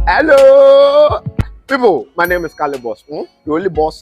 Hello, people. My name is Kale Boss. The only boss.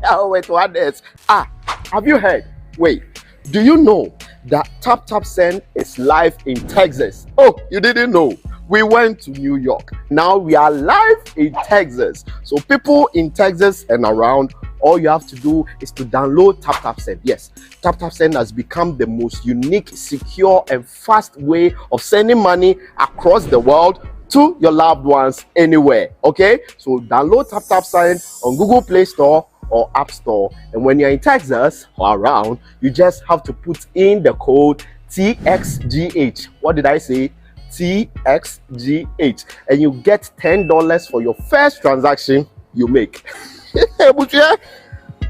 Oh, wait, what else? Have you heard? Wait, do you know that Tap Tap Send is live in Texas? Oh, you didn't know? We went to New York. Now we are live in Texas. So people in Texas and around, all you have to do is to download Tap Tap Send. Yes, Tap Tap Send has become the most unique, secure, and fast way of sending money across the world to your loved ones anywhere. Okay, so download Tap Tap Send on Google Play Store or App Store, and when you're in Texas or around, you just have to put in the code TXGH. What did I say? TXGH, and you get $10 for your first transaction you make.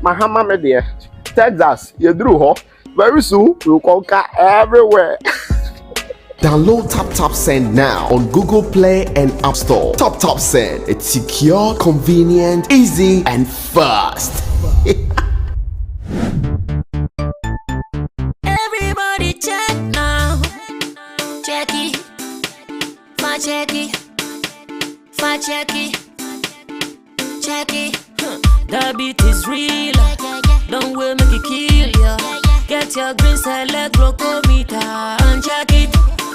Mahama media, Texas, you drew very soon we'll conquer everywhere. Download Tap Tap Send now on Google Play and App Store. Tap Tap Send, it's secure, convenient, easy, and fast. Everybody check now. Check it. Fa check it. Fa check it. Check it. The beat is real. Don't wait, make it kill ya. Get your green select glucometer and check it.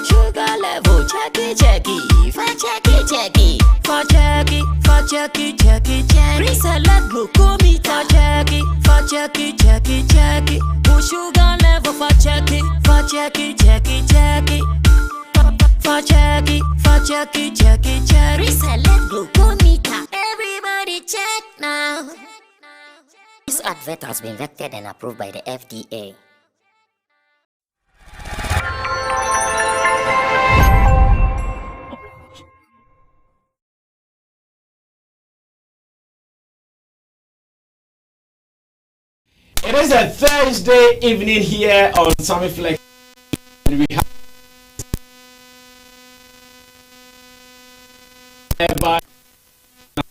Sugar level, check it, check it. Fa check it, check it. Fa check it, fa check it, check it, check it. Green select glucometer, check it. Fa check it, check it, check it. Push sugar level, fa check it, fa check it, check it, check it. Fa check it, fa check it, check it, check it. Green select glucometer. Everybody check now. This advert has been vetted and approved by the FDA. It is a Thursday evening here on Sammy Flex, and we have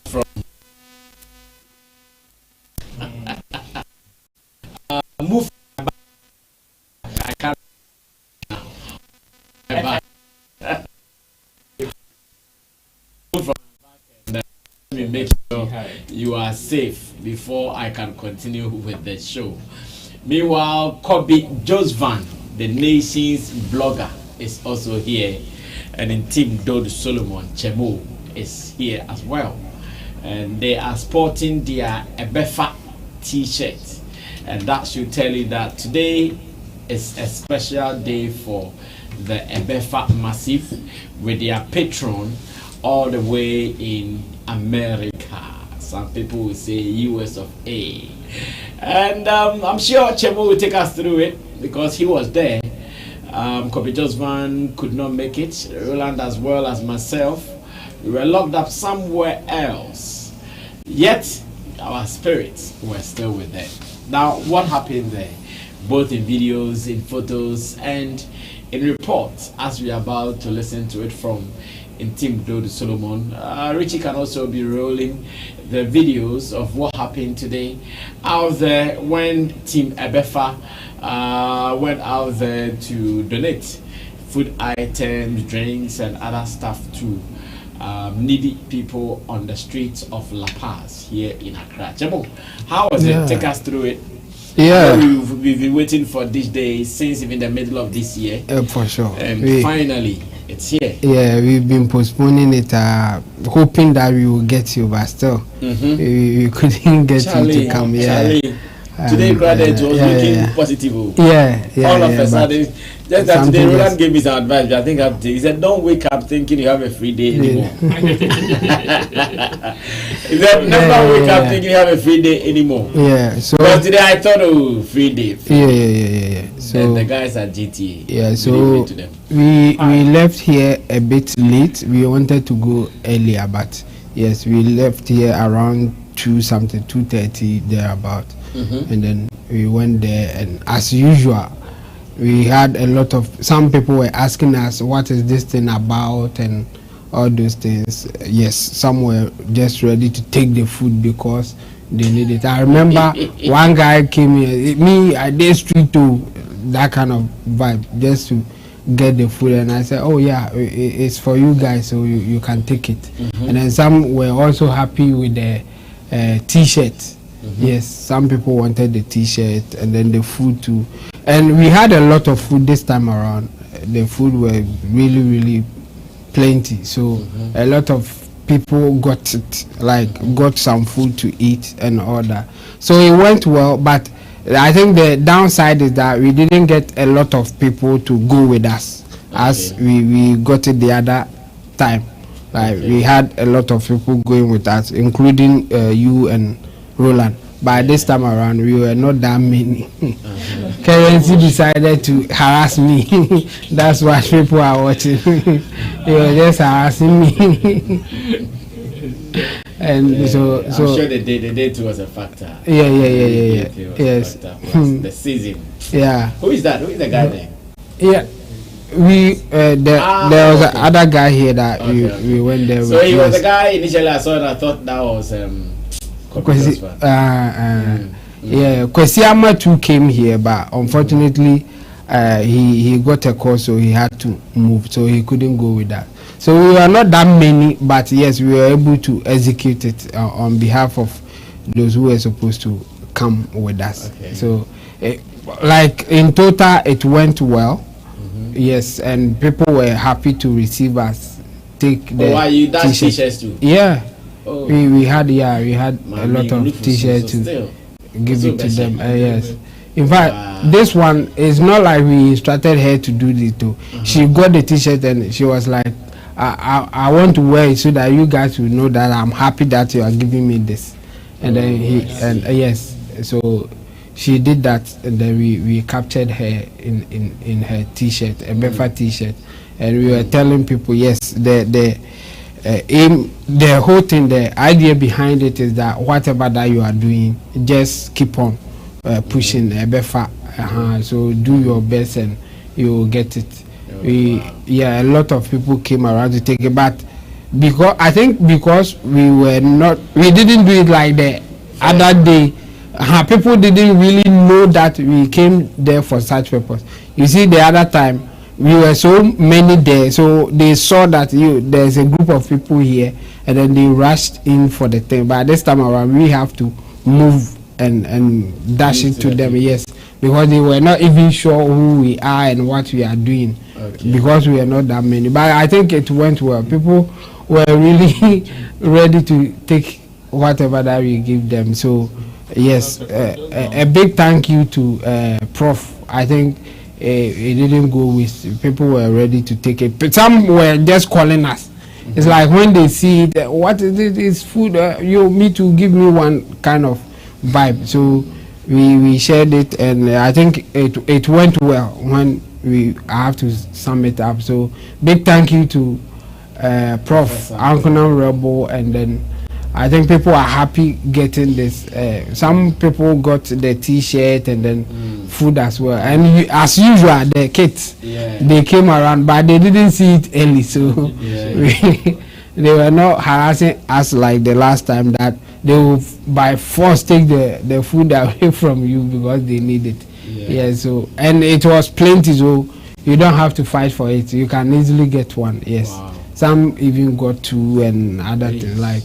from move I can't let me make sure you are safe before I can continue with the show. Meanwhile, Kobe Josvan, the nation's blogger, is also here, and in Team Dod Solomon Chemo is here as well, and they are sporting their Ebefa t-shirt, and that should tell you that today is a special day for the Ebefa Massive with their patron all the way in America. Some people will say US of A. And I'm sure Chemo will take us through it because he was there. Kobe Josvan could not make it. Roland as well as myself. We were locked up somewhere else. Yet our spirits were still with them. Now what happened there? Both in videos, in photos, and in reports, as we are about to listen to it from in Team Dodi Solomon. Richie can also be rolling the videos of what happened today out there when Team Ebefa went out there to donate food items, drinks, and other stuff to needy people on the streets of La Paz here in Accra. Jemo, how was it? Take us through it. Yeah, we've been waiting for this day since even the middle of this year. For sure. And finally, it's here. Yeah, we've been postponing it, hoping that we will get you, but still, we couldn't get you to come. Yeah. Today, graduate was looking positive. Yeah. All of a sudden, just that today, Roland gave me some advice. I think he said, "Don't wake up thinking you have a free day anymore." He said, "Never wake up thinking you have a free day anymore." Yeah. So but today I thought, oh, free day. Yeah. So and the guys at GTA. Yeah. So we left here a bit late. We wanted to go earlier, but yes, we left here around 2:30 thereabout. And then we went there, and as usual, we had a lot of, some people were asking us what is this thing about and all those things. Yes, some were just ready to take the food because they need it. I remember one guy came here, me, I did street to that kind of vibe just to get the food, and I said, oh yeah, it's for you guys, so you can take it. And then some were also happy with the t-shirt. Yes, some people wanted the t-shirt and then the food too. And we had a lot of food this time around. The food were really, really plenty. So a lot of people got it, like got some food to eat and all that. So it went well, but I think the downside is that we didn't get a lot of people to go with us as we got it the other time. Like we had a lot of people going with us, including you and Roland. But this time around, we were not that many. Currency decided to harass me. That's why people are watching. They were just harassing me. And so I'm sure the date was a factor. Yeah. Yes. The season. Yeah. Who is that? Who is the guy there? Yeah. There was another guy here that we went there with. So he was the guy initially I saw and I thought that was Kwesi Amatu came here, but unfortunately he got a call, so he had to move, so he couldn't go with that. So we were not that many, but yes, we were able to execute it on behalf of those who were supposed to come with us. So like in total it went well. Yes, and people were happy to receive us, take the why you that t-shirts too? Yeah. We had a lot of t-shirts to give it to them. Yes, in fact, this one is not like we instructed her to do this too. She got the t-shirt and she was like, I want to wear it so that you guys will know that I'm happy that you are giving me this. And then yes, so she did that, and then we captured her in her t-shirt, a Befa t-shirt, and we were telling people, yes, the whole thing, the idea behind it is that whatever that you are doing, just keep on pushing a Befa. So do your best and you will get it. A lot of people came around to take it, but because we didn't do it like the other day. People didn't really know that we came there for such purpose. You see, the other time we were so many there, so they saw that there's a group of people here, and then they rushed in for the thing. But this time around, we have to move and dash it to them. Yes, because they were not even sure who we are and what we are doing, because we are not that many. But I think it went well. People were really ready to take whatever that we give them. So yes, a big thank you to Prof. I think it didn't go with, people were ready to take it, but some were just calling us. It's like when they see it, what is it? It's food. Me to give me one kind of vibe. So we shared it, and I think it went well. When I have to sum it up. So big thank you to Prof. Ankonam Rebel, and then I think people are happy getting this. Some people got the t-shirt and then food as well. And as usual, the kids, they came around, but they didn't see it early. So they were not harassing us like the last time, that they will by force take the food away from you because they need it. So, and it was plenty, so you don't have to fight for it. You can easily get one. Yes. Wow. Some even got two and other things like,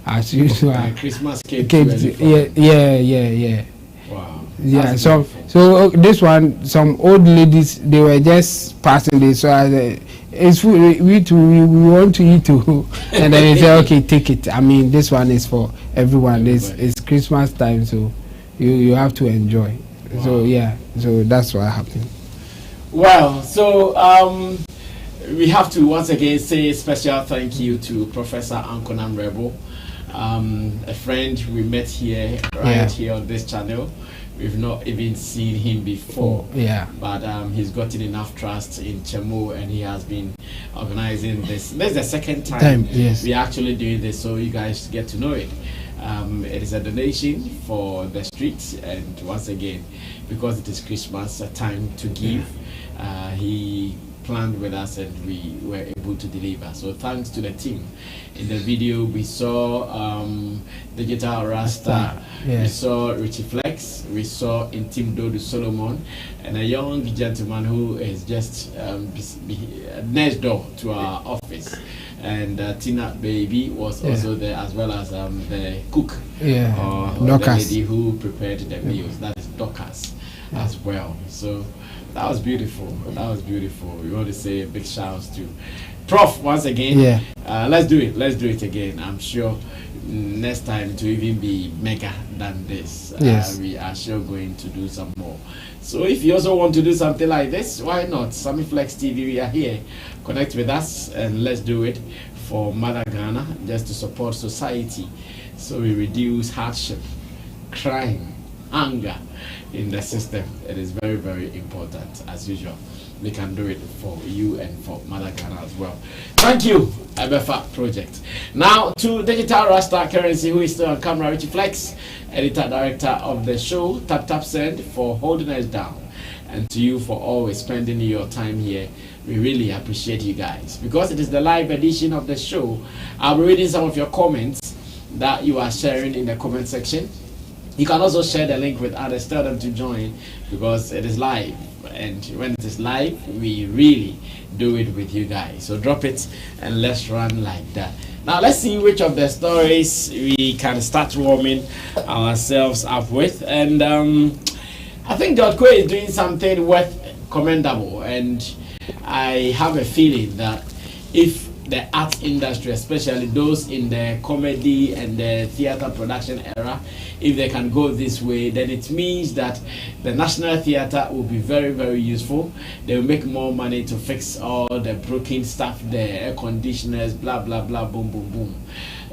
as usual, Christmas cake. Yeah. Wow. Yeah. So this one, some old ladies, they were just passing this. So it's food. We want to eat too. And then they say, okay, take it. I mean, this one is for everyone. It's Christmas time, so you have to enjoy. Wow. So yeah. So that's what happened. Well, so we have to once again say a special thank you to Professor Ankonam Rebel. A friend we met here here on this channel. We've not even seen him before, but he's gotten enough trust in Chemo, and he has been organizing this. This is the second time we're actually doing this, so you guys get to know it. It is a donation for the streets, and once again, because it is Christmas, a time to give, he planned with us and we were able to deliver. So thanks to the team. In the video we saw Digital Rasta, we saw Richie Flex, we saw Intim Dodu Solomon, and a young gentleman who is just next door to our office. And Tina Baby was also there, as well as the cook, the lady who prepared the meals. That is Dorcas as well. So that was beautiful. That was beautiful. We want to say a big shout out to Prof once again. Let's do it. Let's do it again. I'm sure next time to even be mega than this. We are sure going to do some more. So if you also want to do something like this, why not? Sammy Flex TV, we are here. Connect with us and let's do it for Mother Ghana, just to support society, so we reduce hardship, crime, anger in the system. It is very, very important. As usual, we can do it for you and for Mother Ghana as well. Thank you, Abefa Project. Now to Digital Rasta Currency, who is still on camera, Richie Flex, editor director of the show, Tap Send, for holding us down, and to you for always spending your time here. We really appreciate you guys, because it is the live edition of the show. I'll be reading some of your comments that you are sharing in the comment section. You can also share the link with others, tell them to join, because it is live, and when it is live, we really do it with you guys. So drop it and let's run like that. Now let's see which of the stories we can start warming ourselves up with. And I think Dotco is doing something worth commendable, and I have a feeling that if the art industry, especially those in the comedy and the theater production era, if they can go this way, then it means that the National Theatre will be very, very useful. They will make more money to fix all the broken stuff, the air conditioners, blah, blah, blah, boom, boom, boom.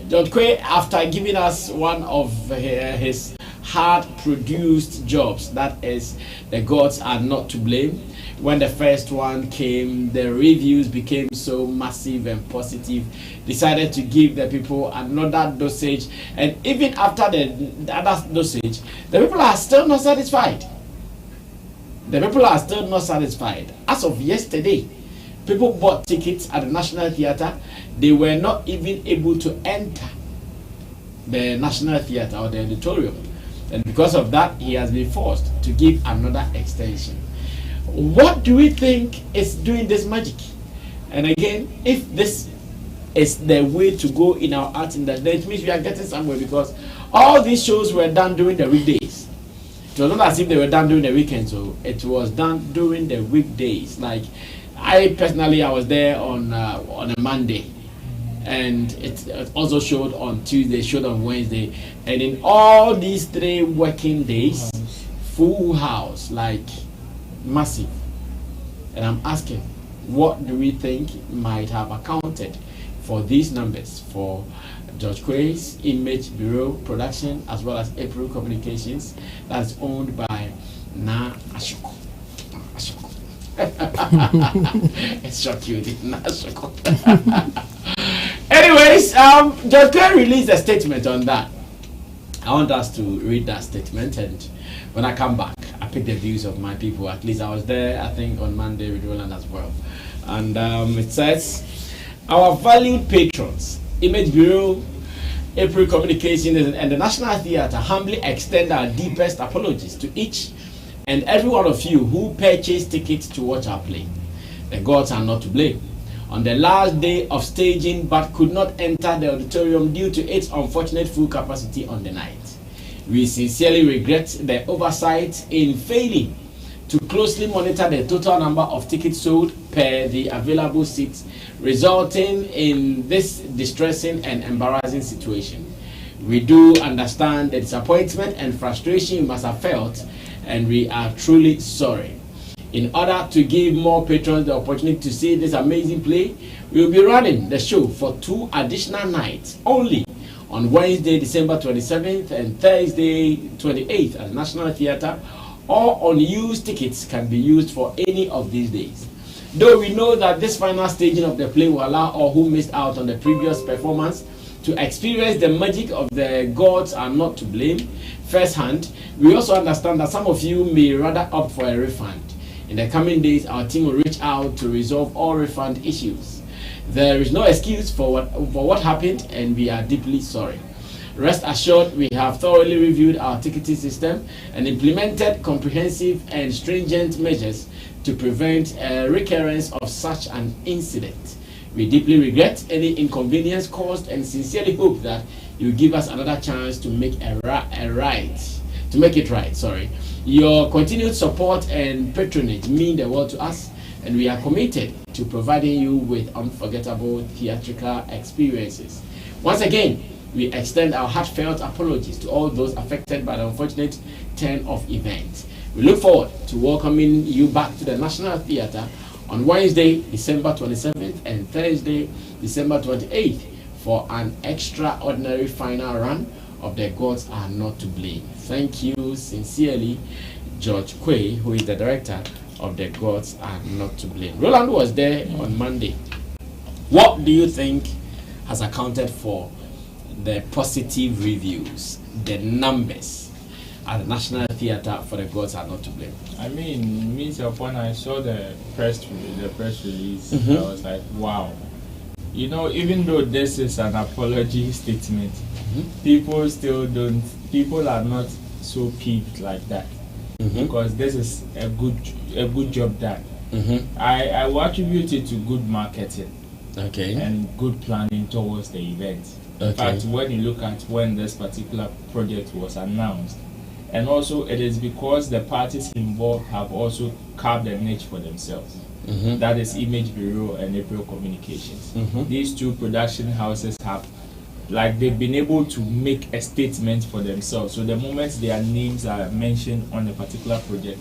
John Quay, after giving us one of his hard-produced jobs, that is, The Gods Are Not to Blame, when the first one came, the reviews became so massive and positive, decided to give the people another dosage, and even after the other dosage, the people are still not satisfied. The people are still not satisfied. As of yesterday, people bought tickets at the National Theatre. They were not even able to enter the National Theatre or the auditorium, and because of that, he has been forced to give another extension. What do we think is doing this magic? And again, if this is the way to go in our art industry, it means we are getting somewhere, because all these shows were done during the weekdays. It was not as if they were done during the weekends, so it was done during the weekdays. Like I personally, I was there on a Monday, and it also showed on Tuesday, showed on Wednesday, and in all these 3 working days, full house, like massive. And I'm asking, what do we think might have accounted for these numbers for George Quay's Image Bureau Production, as well as April Communications, that's owned by Na Ashoko. It's so cute, Na Ashoko. Anyways, George Quay released a statement on that. I want us to read that statement, and when I come back, I pick the views of my people. At least I was there, I think, on Monday with Roland as well. And it says, our valued patrons, Image Bureau, April Communications, and the National Theatre humbly extend our deepest apologies to each and every one of you who purchased tickets to watch our play. The gods are not to blame. On the last day of staging, but could not enter the auditorium due to its unfortunate full capacity on the night. We sincerely regret the oversight in failing to closely monitor the total number of tickets sold per the available seats, resulting in this distressing and embarrassing situation. We do understand the disappointment and frustration you must have felt, and we are truly sorry. In order to give more patrons the opportunity to see this amazing play, we will be running the show for 2 additional nights only, on Wednesday, December 27th and Thursday, 28th at the National Theatre. All unused tickets can be used for any of these days. Though we know that this final staging of the play will allow all who missed out on the previous performance To experience the magic of the gods are not to blame firsthand, we also understand that some of you may rather opt for a refund. In the coming days, our team will reach out to resolve all refund issues. There is no excuse for what happened, and we are deeply sorry. Rest assured, we have thoroughly reviewed our ticketing system and implemented comprehensive and stringent measures to prevent a recurrence of such an incident. We deeply regret any inconvenience caused and sincerely hope that you give us another chance to make it right. Your continued support and patronage mean the world to us, and we are committed to providing you with unforgettable theatrical experiences. Once again, we extend our heartfelt apologies to all those affected by the unfortunate turn of events. We look forward to welcoming you back to the National Theatre on Wednesday, December 27th and Thursday, December 28th for an extraordinary final run of The Gods Are Not to Blame. Thank you sincerely, George Quay, who is the director of The Gods Are Not to Blame. Roland was there on Monday. What do you think has accounted for the positive reviews, the numbers at the National Theatre for The Gods Are Not to Blame? I mean, when I saw the press release, I was like, wow. You know, even though this is an apology statement, people are not so peeved like that, because this is a good job done. I will attribute it to good marketing, and good planning towards the event. In fact, when you look at when this particular project was announced, and also it is because the parties involved have also carved a niche for themselves. That is Image Bureau and April Communications. These two production houses have, they've been able to make a statement for themselves. So the moment their names are mentioned on a particular project,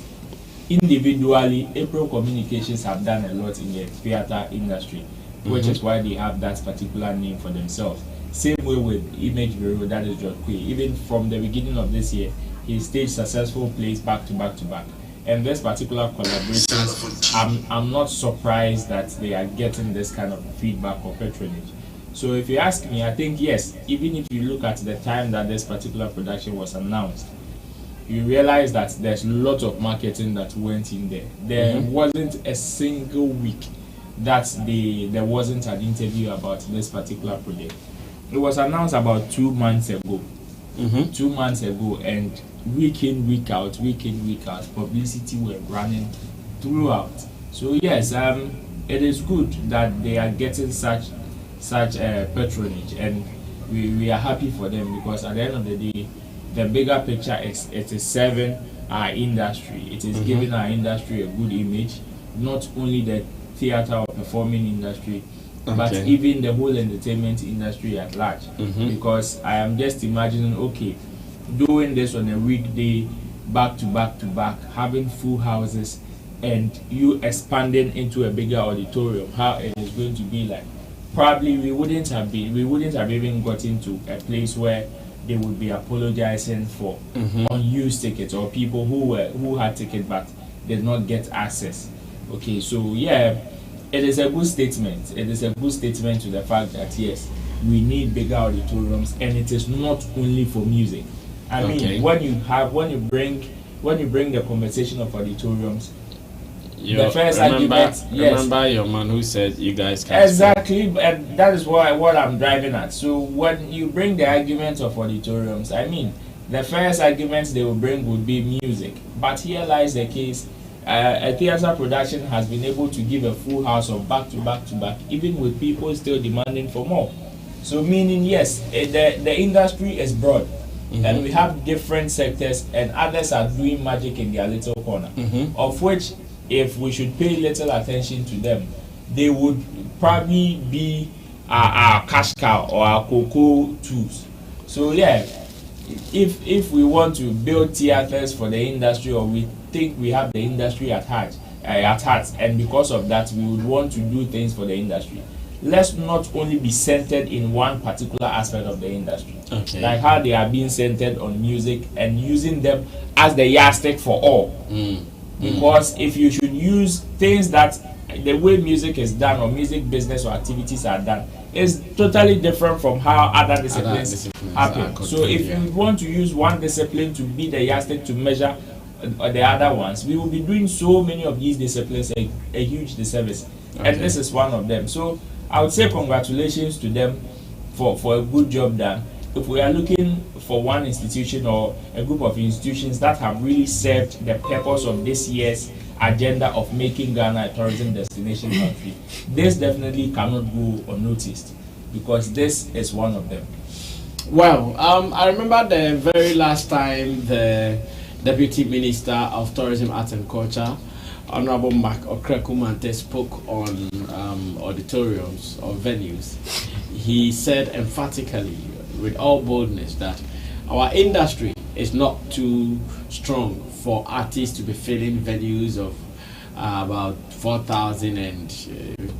individually, April Communications have done a lot in the theater industry, which is why they have that particular name for themselves. Same way with Image Bureau, that is George Quay. Even from the beginning of this year, he staged successful plays back to back to back. And this particular collaboration, I'm not surprised that they are getting this kind of feedback or patronage. So if you ask me, I think yes, even if you look at the time that this particular production was announced, you realize that there's a lot of marketing that went in there. There wasn't a single week that there wasn't an interview about this particular project. It was announced about 2 months ago. 2 months ago, and week in, week out, publicity were running throughout. So yes, it is good that they are getting such patronage, and we are happy for them, because at the end of the day, the bigger picture is it is serving our industry. It is giving our industry a good image, not only the theater or performing industry, but even the whole entertainment industry at large. Because I am just imagining, okay, doing this on a weekday, back to back, having full houses, and you expanding into a bigger auditorium, how it is going to be like. Probably we wouldn't have even gotten to a place where they would be apologizing for unused tickets, or people who had tickets but did not get access. Okay, so yeah, it is a good statement. It is a good statement to the fact that yes, we need bigger auditoriums, and it is not only for music. I mean, when you bring the conversation of auditoriums, the first argument, remember your man who said you guys can't exactly, and that is what I'm driving at. So when you bring the argument of auditoriums, I mean, the first argument they will bring would be music. But here lies the case. A theater production has been able to give a full house of back to back, even with people still demanding for more. So meaning, yes, the industry is broad, and we have different sectors, and others are doing magic in their little corner, of which, if we should pay little attention to them, they would probably be our cash cow or our cocoa tools. So yeah, if we want to build theaters for the industry, or we think we have the industry at heart, and because of that we would want to do things for the industry, let's not only be centered in one particular aspect of the industry, like how they are being centered on music and using them as the yardstick for all. Because if you should use things that the way music is done, or music business or activities are done, is totally different from how other disciplines happen. are So if controlled, you want to use one discipline to be the yardstick to measure the other ones, we will be doing so many of these disciplines a huge disservice. Okay. And this is one of them. So I would say congratulations to them for a good job done. If we are looking for one institution or a group of institutions that have really served the purpose of this year's agenda of making Ghana a tourism destination country, this definitely cannot go unnoticed, because this is one of them. Well, I remember the very last time the Deputy Minister of Tourism, Arts and Culture, Honorable Mark Okrekumante, spoke on auditoriums or venues. He said emphatically, with all boldness, that our industry is not too strong for artists to be filling venues of about 4,000 and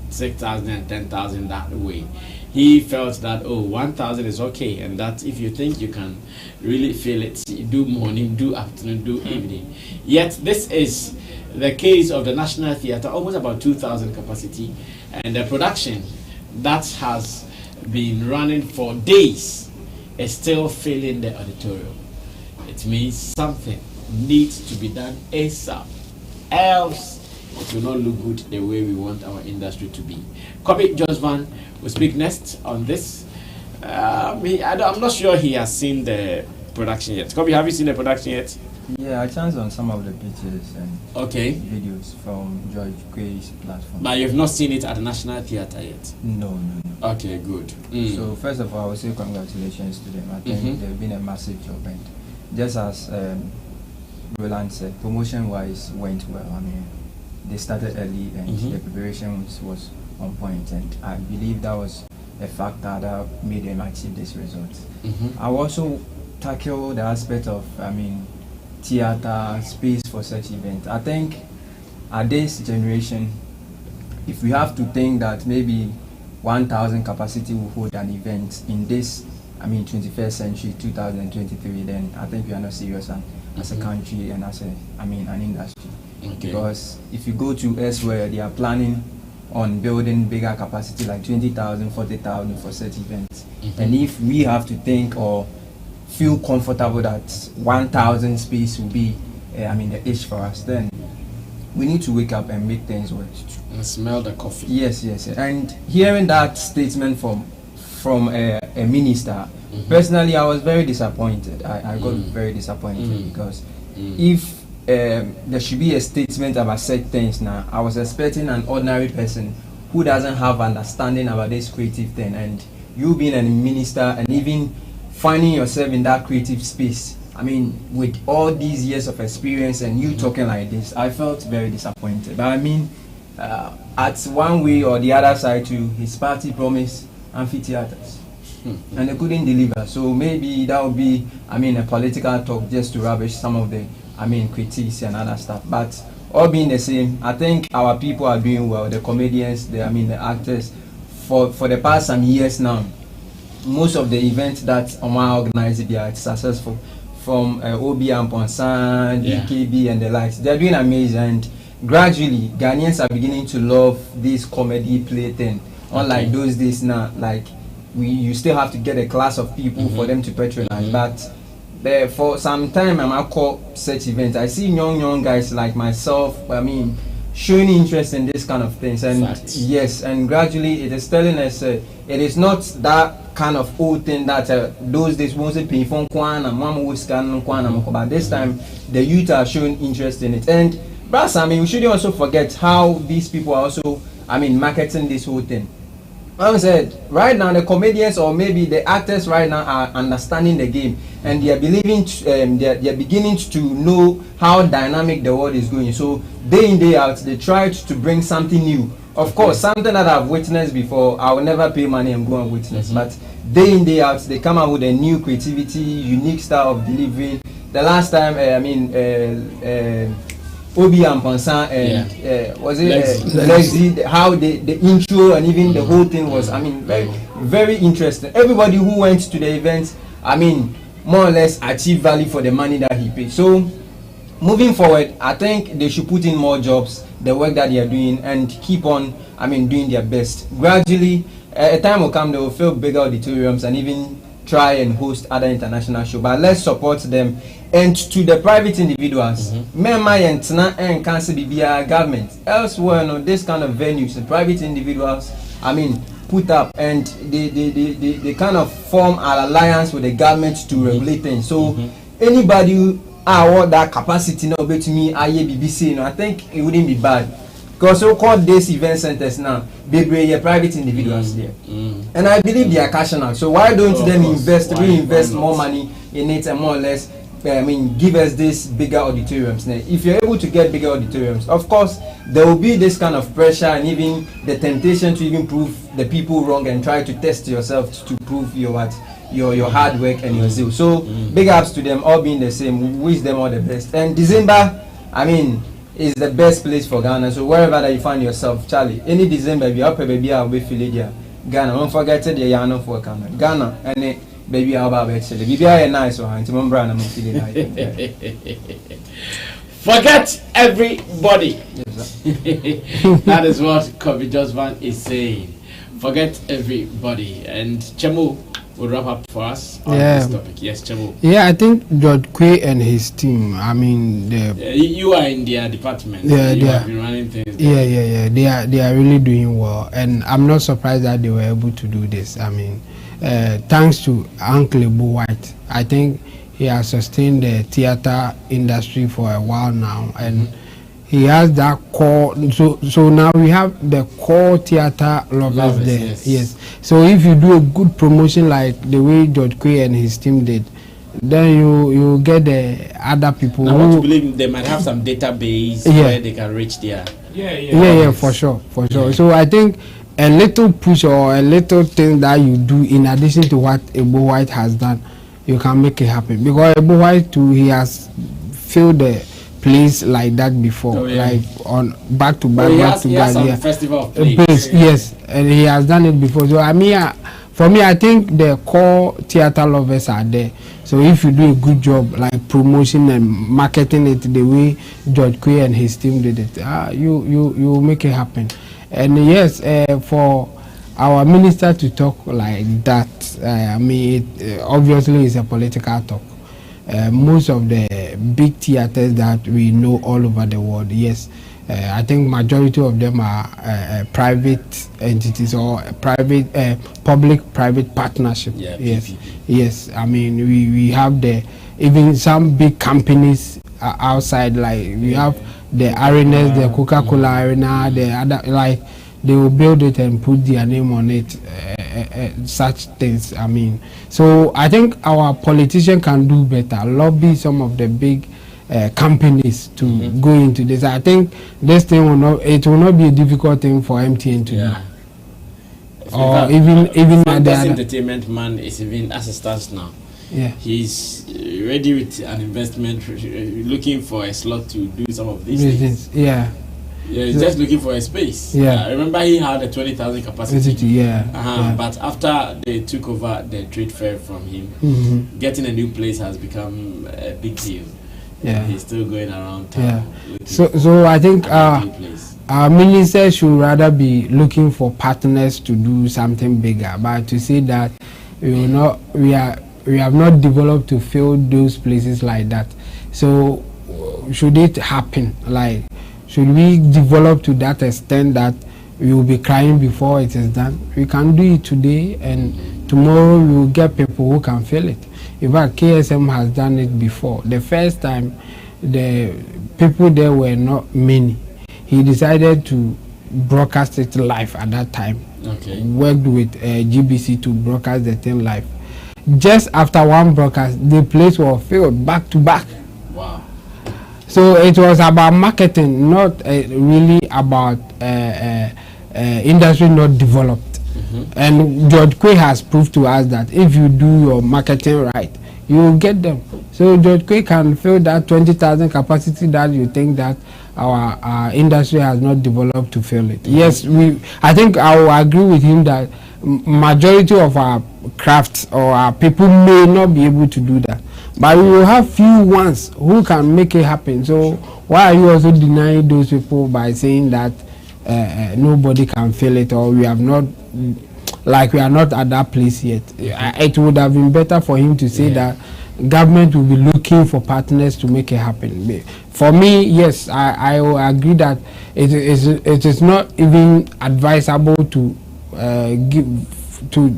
6,000 and 10,000 that way. He felt that 1,000 is okay, and that if you think you can really feel it, do morning, do afternoon, do evening. Yet this is the case of the National Theatre, almost about 2,000 capacity, and the production that has been running for days is still filling the auditorium. It means something needs to be done ASAP, else it will not look good the way we want our industry to be. Kobe Josvan will speak next on this. I'm not sure he has seen the production yet. Kobe, have you seen the production yet? Yeah, I chanced on some of the pictures and videos from George Quay's platform. But you've not seen it at the National Theatre yet? No. Okay, good. So first of all, I will say congratulations to them. I think they've been a massive job, and just as Roland said, promotion-wise went well. I mean, they started early and the preparation was on point, and I believe that was a factor that made them achieve this result. I also tackle the aspect of, theater, space for such events. I think at this generation, if we have to think that maybe 1,000 capacity will hold an event in this, 21st century, 2023, then I think we are not serious as a country and as an industry. Because if you go to elsewhere, they are planning on building bigger capacity like 20,000, 40,000 for such events. And if we have to think or feel comfortable that 1,000 space will be the issue for us, then we need to wake up and make things work. And smell the coffee. Yes. And hearing that statement from a minister, personally I was very disappointed. I got very disappointed because if there should be a statement about such things now, I was expecting an ordinary person who doesn't have understanding about this creative thing, and you being a minister and even finding yourself in that creative space, with all these years of experience and you talking like this, I felt very disappointed. But at one way or the other side too, his party promised amphitheaters and they couldn't deliver. So maybe that would be, a political talk just to rubbish some of the, critiques and other stuff. But all being the same, I think our people are doing well. The comedians, the actors, for the past some years now, most of the events that Omar organized, they are successful. From Obi and Ponsan, DKB and the likes, they're doing amazing. And gradually, Ghanaians are beginning to love this comedy play thing. Unlike those days now, you still have to get a class of people for them to patronize. But for some time, I call such events. I see young guys like myself, showing interest in this kind of things. And yes, and gradually it is telling us it is not that kind of old thing that those days won't say pay phone but this time the youth are showing interest in it. And we shouldn't also forget how these people are also marketing this whole thing. Like I said, right now the comedians or maybe the actors right now are understanding the game, and they are believing they are beginning to know how dynamic the world is going. So day in day out they try to bring something new. Of course, something that I've witnessed before, I will never pay money and go and witness. But day in day out they come out with a new creativity, unique style of delivering. The last time Obi and Ponsan and was it Lexi, how the intro and even the whole thing was very, very interesting. Everybody who went to the event more or less achieved value for the money that he paid. So moving forward, I think they should put in more jobs, the work that they are doing, and keep on doing their best. Gradually A time will come they will fill bigger auditoriums and even try and host other international shows. But let's support them. And to the private individuals, and cancer BBR government elsewhere, this kind of venues, the private individuals, I mean, put up and they kind of form an alliance with the government to regulate things. So anybody who want that capacity now to me, BBC, I think it wouldn't be bad. Because so-called these event centers now, they bring private individuals there. And I believe they are cashing out. So why don't them reinvest more money in it and more or less, give us these bigger auditoriums. Now, if you're able to get bigger auditoriums, of course, there will be this kind of pressure and even the temptation to even prove the people wrong and try to test yourself to prove your hard work and your zeal. So big ups to them all being the same. We wish them all the best. And December, is the best place for Ghana. So wherever that you find yourself, Charlie, any December, be up baby, I'll be feeling there. Ghana, don't forget the Yano for Ghana, and baby, I'll be actually. Baby, I nice one. To my brand, I'm feeling like forget everybody. That is what Kobe Josvan is saying. Forget everybody. And Chemo will wrap up for us on this topic. Yes, Chemo. Yeah, I think George Quay and his team, you are in their department. Yeah, you have been running things there. Yeah. They are really doing well. And I'm not surprised that they were able to do this. Thanks to Uncle Ebu White. I think he has sustained the theater industry for a while now. And he has that core. So now we have the core theater lovers there. Yes. So if you do a good promotion like the way George Quay and his team did, then you get the other people. I want to believe they might have some database where they can reach there. Yeah, for sure. Yeah. So I think a little push or a little thing that you do in addition to what Ebu White has done, you can make it happen. Because Ebu White too, he has filled the place like that before, like on back to back. Festival of Plays. Yes, and he has done it before. So for me, I think the core theater lovers are there. So if you do a good job, like promotion and marketing it the way George Quay and his team did it, you make it happen. And yes, for our minister to talk like that, obviously it's a political talk. Most of the big theaters that we know all over the world, yes, I think majority of them are private entities or private, public-private partnership. Yes. We have even some big companies outside, like we have the arenas, the Coca-Cola arena, the other, like they will build it and put their name on it, such things. So I think our politicians can do better, lobby some of the big companies to go into this. I think this thing will not be a difficult thing for MTN to do. Or even the entertainment man is even as it stands now. Yeah, he's ready with an investment, looking for a slot to do some of these things. Yeah, he's just looking for a space. Yeah, remember he had a 20,000 capacity. Yeah. But after they took over the trade fair from him, getting a new place has become a big deal. Yeah, he's still going around town. Yeah. So I think our minister should rather be looking for partners to do something bigger. But to say that we have not developed to fill those places like that. So should it happen? Like, should we develop to that extent that we will be crying before it is done? We can do it today, and tomorrow we will get people who can fill it. In fact, KSM has done it before. The first time, the people there were not many. He decided to broadcast it live at that time. Okay. Worked with GBC to broadcast the thing live. Just after one broadcast, the place was filled back to back. Wow. So it was about marketing, not really about industry not developed. And George Quay has proved to us that if you do your marketing right, you will get them. So George Quay can fill that 20,000 capacity that you think that our industry has not developed to fill it. Yes, I think I will agree with him that majority of our crafts or our people may not be able to do that, but we will have few ones who can make it happen. So why are you also denying those people by saying that nobody can fill it, or we have not, like we are not at that place yet. It would have been better for him to say that government will be looking for partners to make it happen. For me, yes, I will agree that it is not even advisable to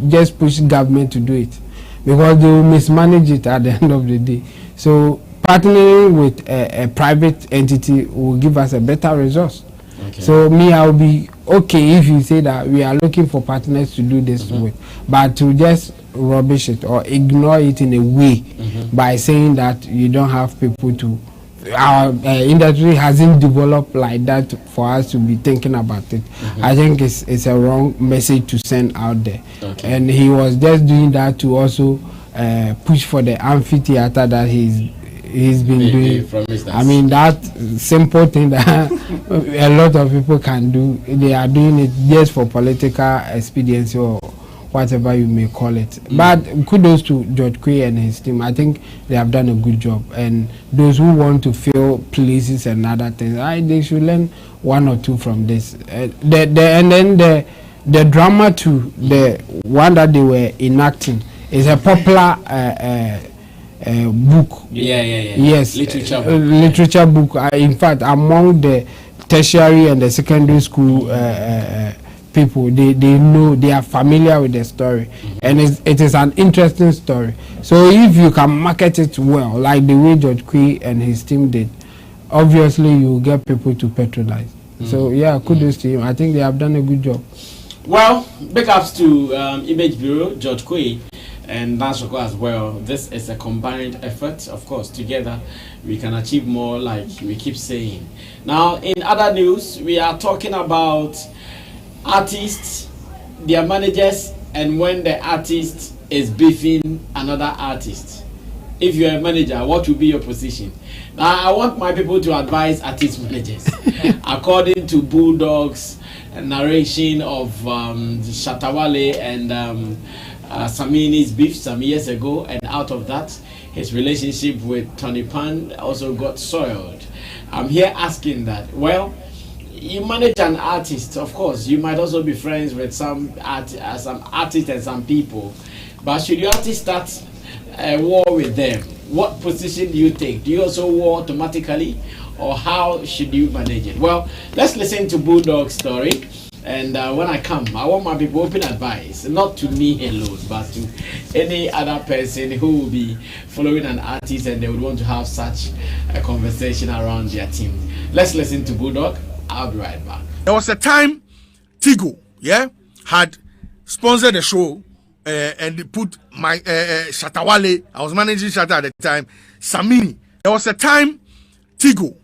just push government to do it, because they will mismanage it at the end of the day. So partnering with a private entity will give us a better result. Okay. So me, I will be okay if you say that we are looking for partners to do this with, but to just rubbish it or ignore it in a way by saying that you don't have people to, our industry hasn't developed like that for us to be thinking about it. I think it's a wrong message to send out there. Okay. And he was just doing that to also push for the amphitheater that he's been doing. I mean, that simple thing that a lot of people can do, they are doing it just for political expediency or whatever you may call it. But kudos to George Quay and his team. I think they have done a good job. And those who want to fill places and other things, they should learn one or two from this. And then the drama too, the one that they were enacting, is a popular book. Yes, literature book. In fact, among the tertiary and the secondary school people, they know, they are familiar with the story, and it is an interesting story. So if you can market it well, like the way George Quay and his team did, obviously you will get people to patronize. So yeah, kudos to him. I think they have done a good job. Well, big ups to Image Bureau, George Quay, and Nansoko as well. This is a combined effort. Of course, together we can achieve more, like we keep saying. Now, in other news, we are talking about artists, their managers, and when the artist is beefing another artist. If you're a manager, what will be your position? Now, I want my people to advise artist managers. According to Bulldog's narration of Shatta, Wale and Samini's beef some years ago, and out of that, his relationship with Tony Pan also got soiled. I'm here asking that, well, you manage an artist, of course, you might also be friends with some artists and some people, but should your artist start a war with them, what position do you take? Do you also war automatically, or how should you manage it? Well, let's listen to Bulldog's story. And when I come, I want my people open advice, not to me alone, but to any other person who will be following an artist and they would want to have such a conversation around their team. Let's listen to Bulldog. I'll be right back. There was a time Tigo, had sponsored the show and they put my Shatta Wale. I was managing Shatta at the time. Samini. There was a time Tigo,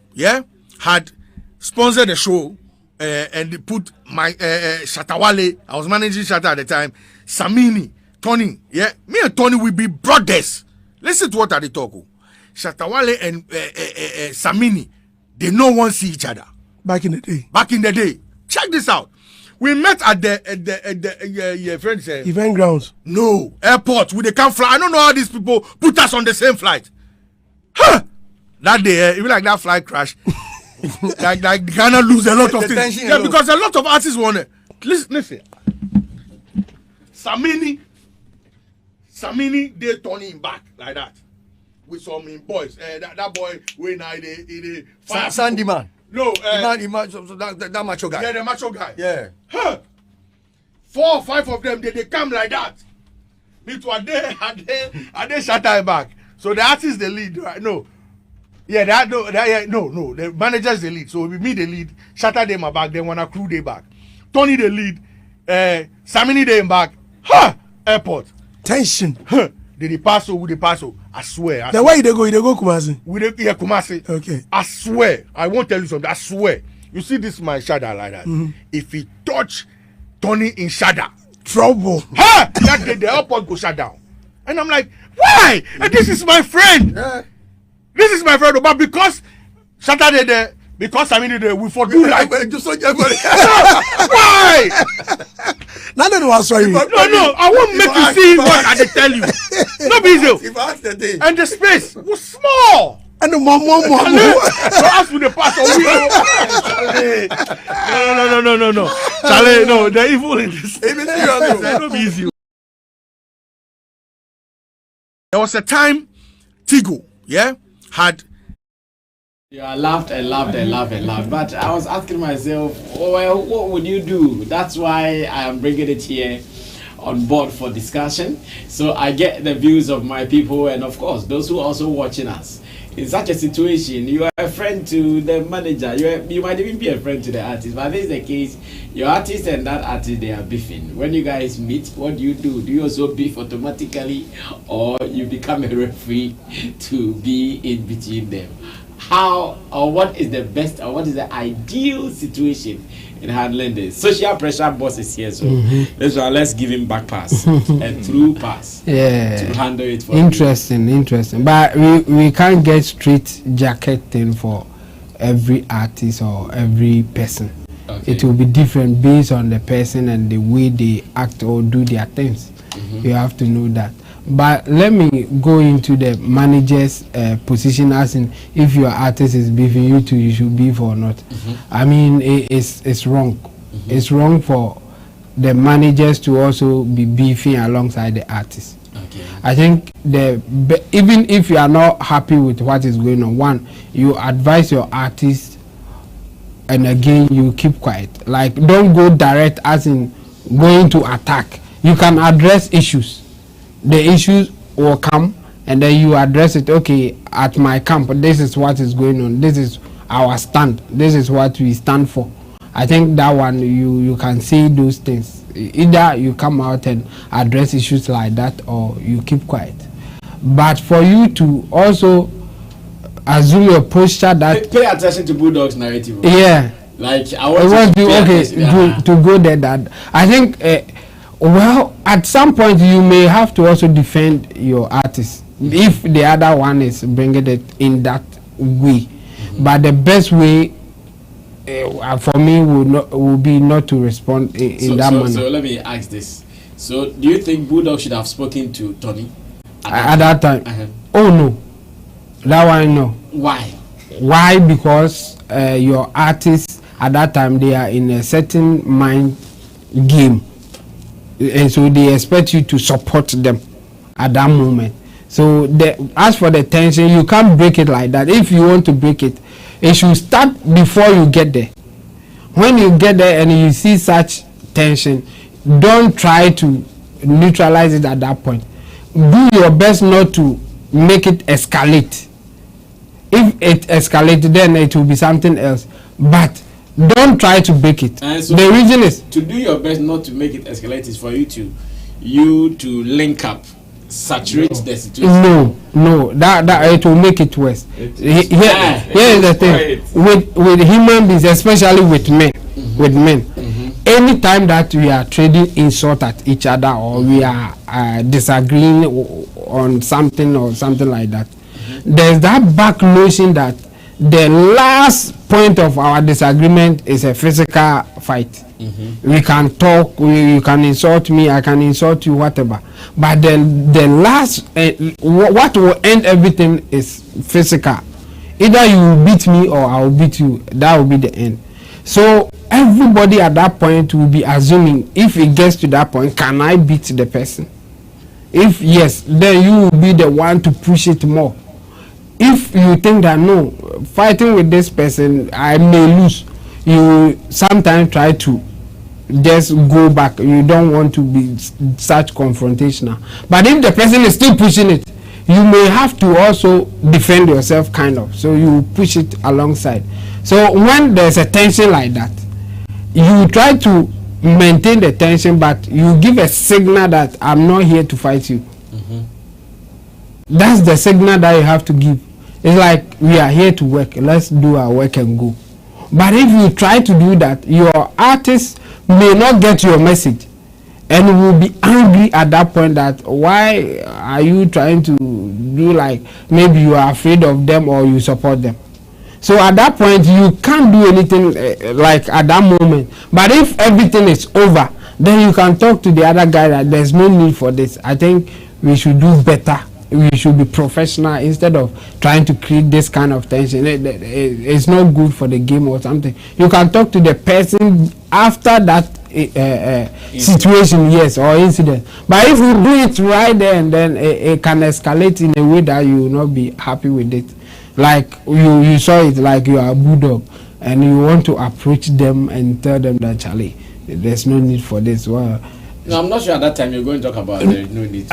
had sponsored the show. And they put my Shatta Wale. I was managing Shatta at the time. Samini, Tony, me and Tony will be brothers. Listen to what they talk. Shatta Wale and Samini, they no one see each other. Back in the day. Check this out. We met at the friends event grounds. No, airport. We they can't fly. I don't know how these people put us on the same flight. Huh? That day, even like that flight crash. like Ghana lose a lot of things. Yeah, because a lot of artists want it. Listen. Samini, they turn him back like that. With some boys. That boy when Sandy man. No, that macho guy. Yeah, the macho guy. Yeah. Huh. 4 or 5 of them, they come like that. Me too, and they Shatta back. So the artist they lead, right? No. Yeah, no. The managers they lead. So with me they lead. Shatta they my back. Then when a crew they back. Tony they lead. Samini they back. Airport. Tension. They pass over. I swear. Then where they go? They go Kumasi. Kumasi. Okay. I swear. I won't tell you something. I swear. You see this my Shatta like that. If he touch Tony in Shatta, trouble. That day the airport go shut down. And I'm like, why? And this is my friend. Yeah. This is my friend, but because Shatta did there, because I mean we for do like why? None of us sorry. No, I won't make you see what I tell you. No busy. And the space was small. And the more. So ask for the past. No. Charlie, no, the evil in this. Don't be easy. There was a time Tigo, had. Yeah, I laughed and laughed. But I was asking myself, well, what would you do? That's why I am bringing it here on board for discussion. So I get the views of my people and, of course, those who are also watching us. In such a situation, you are a friend to the manager. You might even be a friend to the artist. But this is the case. Your artist and that artist, they are beefing. When you guys meet, what do? Do you also beef automatically, or you become a referee to be in between them? How or what is the best or what is the ideal situation in handling this? Social pressure boss is here, so let's give him back pass and through pass to handle it for interesting. But we can't get straight jacket thing for every artist or every person. Okay. It will be different based on the person and the way they act or do their things. You have to know that. But let me go into the manager's position, as in if your artist is beefing you too, you should beef or not. I mean, it's wrong. It's wrong for the managers to also be beefing alongside the artist. Okay. I think even if you are not happy with what is going on, one, you advise your artist, and again you keep quiet. Like, don't go direct, as in going to attack. You can address issues. The issues will come and then you address it. Okay, at my camp, this is what is going on. This is our stand. This is what we stand for. I think that one, you can say those things. Either you come out and address issues like that, or you keep quiet. But for you to also assume your posture that... Pay attention to Bulldog's narrative. Yeah. Like, I want to go there. That I think... well, at some point you may have to also defend your artist if the other one is bringing it in that way. But the best way for me will be not to respond in that manner. So let me ask this. So do you think Bulldog should have spoken to Tony at that time? Oh no, that one no. Why? Because your artists at that time, they are in a certain mind game. And so they expect you to support them at that moment. So as for the tension, you can't break it like that. If you want to break it, it should start before you get there. When you get there and you see such tension, don't try to neutralize it at that point. Do your best not to make it escalate. If it escalates, then it will be something else. But don't try to break it. So the reason is to do your best not to make it escalate is for you to link up, saturate the situation. No, that it will make it worse. Here is the thing with human beings, especially with men. Anytime that we are trading insult at each other, or we are disagreeing on something or something like that, there's that back notion that the last point of our disagreement is a physical fight. We can talk, you can insult me, I can insult you, whatever. But then the last, what will end everything is physical. Either you will beat me or I will beat you. That will be the end. So everybody at that point will be assuming, if it gets to that point, can I beat the person? If yes, then you will be the one to push it more. If you think that no, fighting with this person, I may lose, you sometimes try to just go back. You don't want to be such confrontational. But if the person is still pushing it, you may have to also defend yourself, kind of. So you push it alongside. So when there's a tension like that, you try to maintain the tension, but you give a signal that I'm not here to fight you. That's the signal that you have to give. It's like, we are here to work, let's do our work and go. But if you try to do that, your artist may not get your message and will be angry at that point, that why are you trying to do, like maybe you are afraid of them or you support them. So at that point you can't do anything like at that moment. But if everything is over, then you can talk to the other guy that there's no need for this. I think we should do better we should be professional instead of trying to create this kind of tension. It's not good for the game or something. You can talk to the person after that situation, yes, or incident. But if you do it right there and then it can escalate in a way that you will not be happy with it. Like you saw it, like you are a bulldog and you want to approach them and tell them that, Charlie, there's no need for this. Well, no, I'm not sure at that time you're going to talk about there's no need.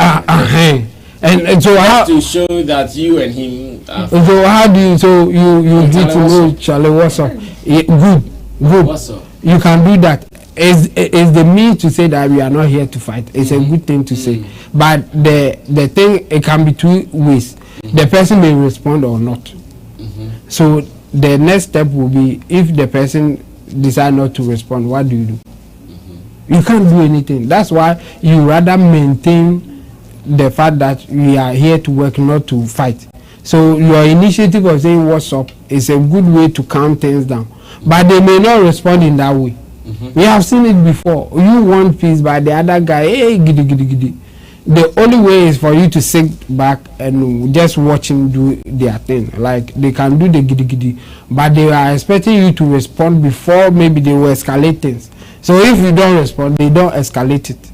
And so how to show that you and him. So how do you? So you get to know Charlie? What's up? Good. What's up? You can do that. Is the means to say that we are not here to fight. It's a good thing to say. But the thing, it can be two ways. The person may respond or not. So the next step will be, if the person decide not to respond, what do? You can't do anything. That's why you rather maintain the fact that we are here to work, not to fight. So your initiative of saying what's up is a good way to calm things down. But they may not respond in that way. We have seen it before. You want peace, but the other guy, hey, giddy, giddy, giddy. The only way is for you to sit back and just watch him do their thing. Like, they can do the giddy, giddy, but they are expecting you to respond before maybe they will escalate things. So if you don't respond, they don't escalate it.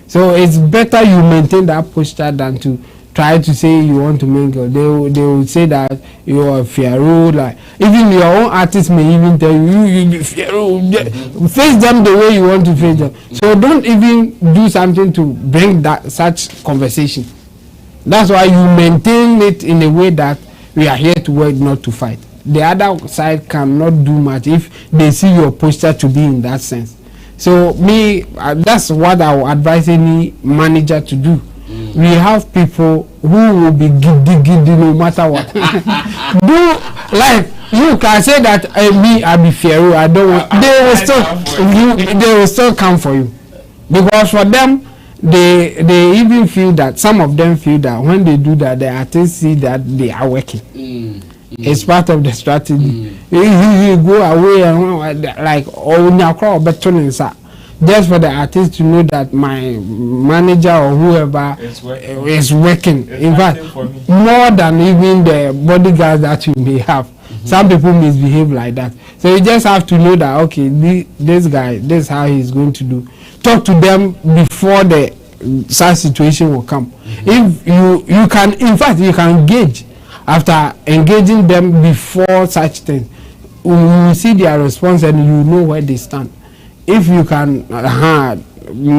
So it's better you maintain that posture than to try to say you want to mingle. They will say that you are Pharaoh. Like, even your own artist may even tell you be Pharaoh. Face them the way you want to face them. So don't even do something to bring that such conversation. That's why you maintain it in a way that we are here to work, not to fight. The other side cannot do much if they see your posture to be in that sense. So that's what I would advise any manager to do. We have people who will be giddy no matter what. Do like you can say that me I be Pharaoh. I don't want. They will still come for you, because for them they even feel that, some of them feel that when they do that, the artists see that they are working. It's part of the strategy. You go away and like just for the artist to know that my manager or whoever is working. In fact, more than even the bodyguards that you may have. Some people misbehave like that. So you just have to know that, okay, this guy, this is how he's going to do. Talk to them before the such situation will come. If you can, in fact, you can gauge after engaging them before such things. You see their response and you know where they stand. If you can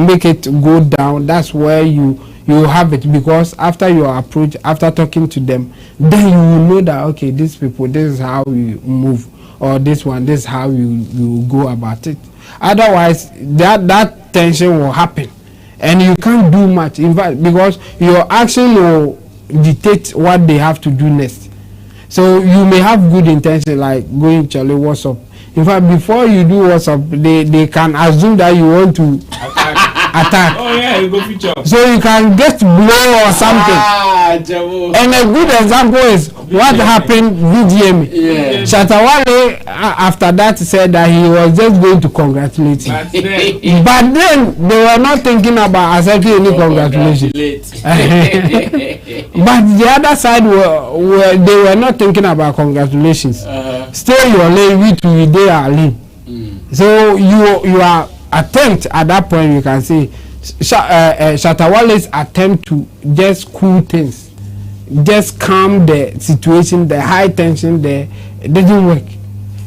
make it go down, that's where you have it, because after your approach, after talking to them, then you will know that, okay, these people, this is how you move, or this one, this is how you go about it. Otherwise, that tension will happen and you can't do much, in fact, because your action will dictate what they have to do next. So you may have good intention, like going Charlie, what's up? In fact, before you do what's up, they can assume that you want to attack. Oh yeah, you go feature. So you can get blow or something. And a good example is what happened with Yemi. Yeah. Shatta Wale after that said that he was just going to congratulate him. But then they were not thinking about accepting any congratulations. But the other side they were not thinking about congratulations. Stay your lane, we to they are lane. So you are attempt at that point, you can say Shatta Wale's attempt to just cool things, just calm the situation, the high tension there, it doesn't work.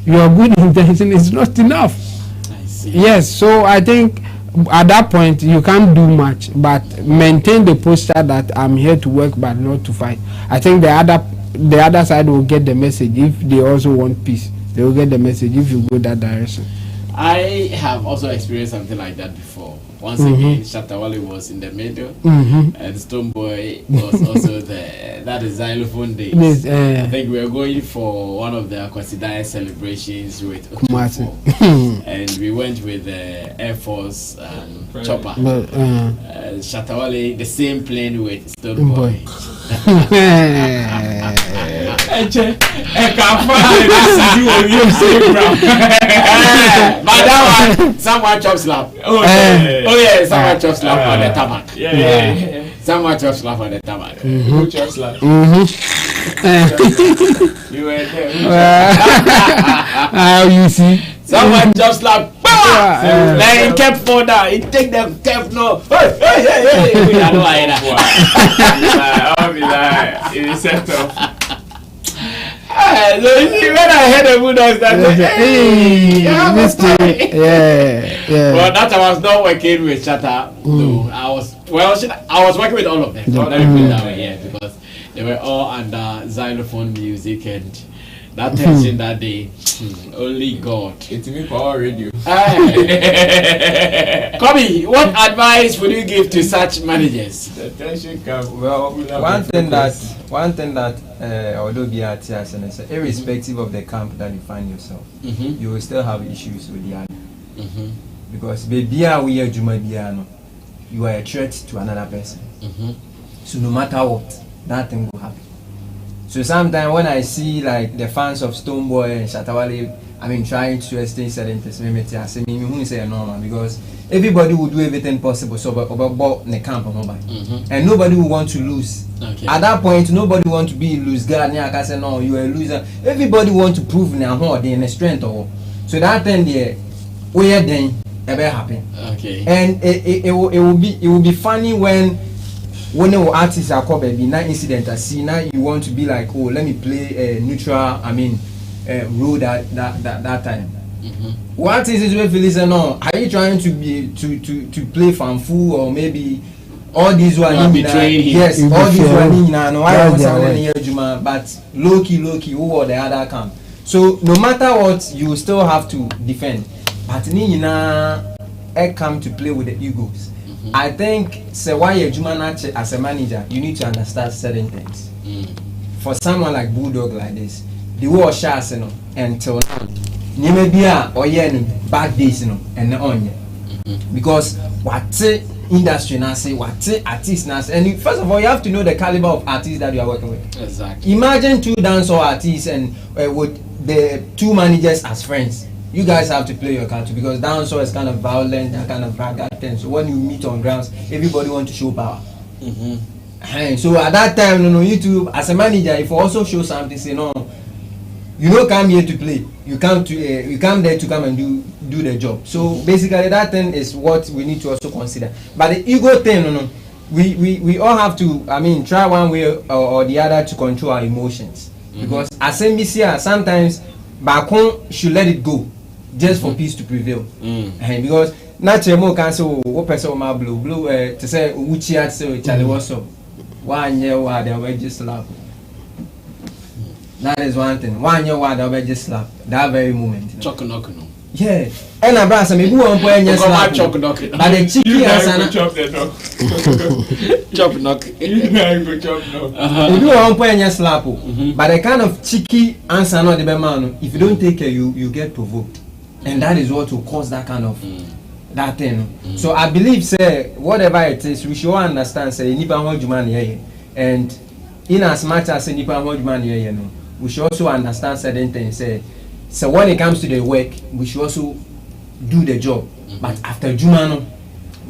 Your good intention is not enough. I see. Yes, so I think at that point you can't do much, but maintain the posture that I'm here to work but not to fight. I think the other side will get the message. If they also want peace, they will get the message if you go that direction. I have also experienced something like that before. Once again, Shatta Wale was in the middle, and Stoneboy was also there. That is xylophone days. I think we were going for one of the Akwasidae celebrations with Kumasi, and we went with the Air Force chopper. Shatta Wale, the same plane with Stoneboy. But that one, someone chop slap. Oh yeah, someone chop slap on the tarmac. Someone just laugh at the time. Who just laughed? You were there. How you see? Someone just laugh. Then he kept for that. He take them kept no. Hey. I know I hear that. I'll be like, it is set up. So you see, when I heard the Bulldogs, that yeah. Well, that I was not working with Shatta. No, I was working with all of them. Let me put it that way, yeah, because they were all under xylophone music and that tension that day. Only God. It's me power radio. Kobe, what advice would you give to such managers? The tension can. Well, one thing that although be at TSN, irrespective of the camp that you find yourself, you will still have issues with the other. Because baby, we are Juma, you are a threat to another person. So no matter what, that thing will happen. So sometimes when I see like the fans of Stoneboy and Shatta Wale, I mean trying to extend certain testimony, I say me say normal because everybody will do everything possible so about the camp or nobody. And nobody will want to lose. Okay. At that point, nobody want to be a loose guy. I can say no, you are a loser. Everybody want to prove now the strength or so that then the way then ever happen. Okay. And it will be funny when the artists are called baby now incident I see now you want to be like, oh, let me play a neutral role that time. What is it with listen on? Are you trying to be to play fanfu or maybe all these one yes, all these one no I was but low key who or the other camp. So no matter what you still have to defend. But I come to play with the egos. I think say why you as a manager, you need to understand certain things. For someone like Bulldog like this, the war shots until now. You may be bad days and on because what industry now say what artists now say, and first of all you have to know the caliber of artists that you are working with. Exactly. Imagine 2 dancehall artists and with the 2 managers as friends. You guys have to play your card too because dancehall is kind of violent and kind of ragged thing. So when you meet on grounds, everybody want to show power. So at that time, YouTube as a manager, if you also show something, say no, you don't come here to play. You come there to come and do the job. So basically, that thing is what we need to also consider. But the ego thing, we all have to, try one way or the other to control our emotions because as NBC, sometimes back home should let it go. Just for peace to prevail. Because naturally more can say what person my blue to say which had say Charlie what's up 1 year why they were just slap. That is one thing. 1 year why they were just slap. That very moment. Yeah. And I brought some who won't play any slap. But the chicken and chop the dog. Chop knock. You chop knock. You won't play any slap. But the kind of cheeky answer not the man. If you don't take care, you get provoked. And that is what will cause that kind of that thing. So I believe, say, whatever it is, we should all understand, say, nipa hodjuman here. And in as much as nipa hodjuman here, we should also understand certain things. Say, so when it comes to the work, we should also do the job. But after Jumano,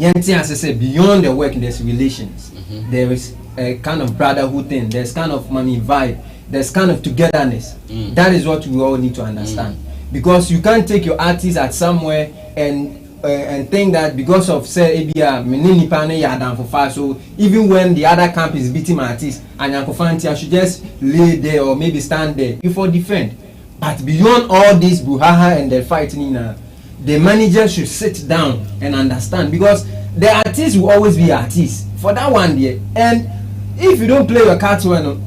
as I say, beyond the work, there's relations. There is a kind of brotherhood thing. There's kind of vibe. There's kind of togetherness. That is what we all need to understand. Because you can't take your artist at somewhere and think that because of say menini pane ya down for far, so even when the other camp is beating my artist and Yankofanti, I should just lay there or maybe stand there before defend. But beyond all this brouhaha and the fighting, the manager should sit down and understand because the artist will always be artist for that one day. And if you don't play your cards well,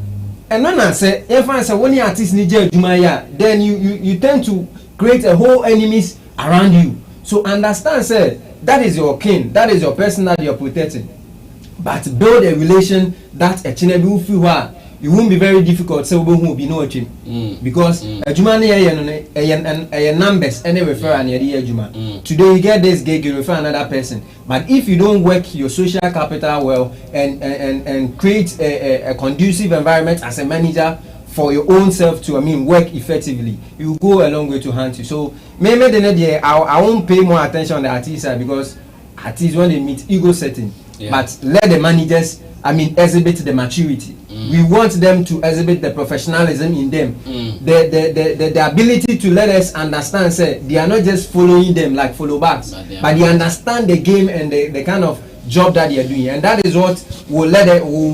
and when I say if I say when the artist need Jumaya, then you tend to create a whole enemies around you. So understand, say that is your king, that is your person that you're protecting. But build a relation that a chinebu feel it won't be very difficult. So we won't be no because a Jumani and numbers any refer and Juma. Today you get this gig, you refer another person. But if you don't work your social capital well and create a conducive environment as a manager for your own self to work effectively, you go a long way to hunt you. So maybe the I won't pay more attention on the artist side because artists when they meet ego setting. but let the managers, exhibit the maturity. We want them to exhibit the professionalism in them, the ability to let us understand. Say they are not just following them like follow backs, but they understand the game and the kind of job that they are doing, and that is what will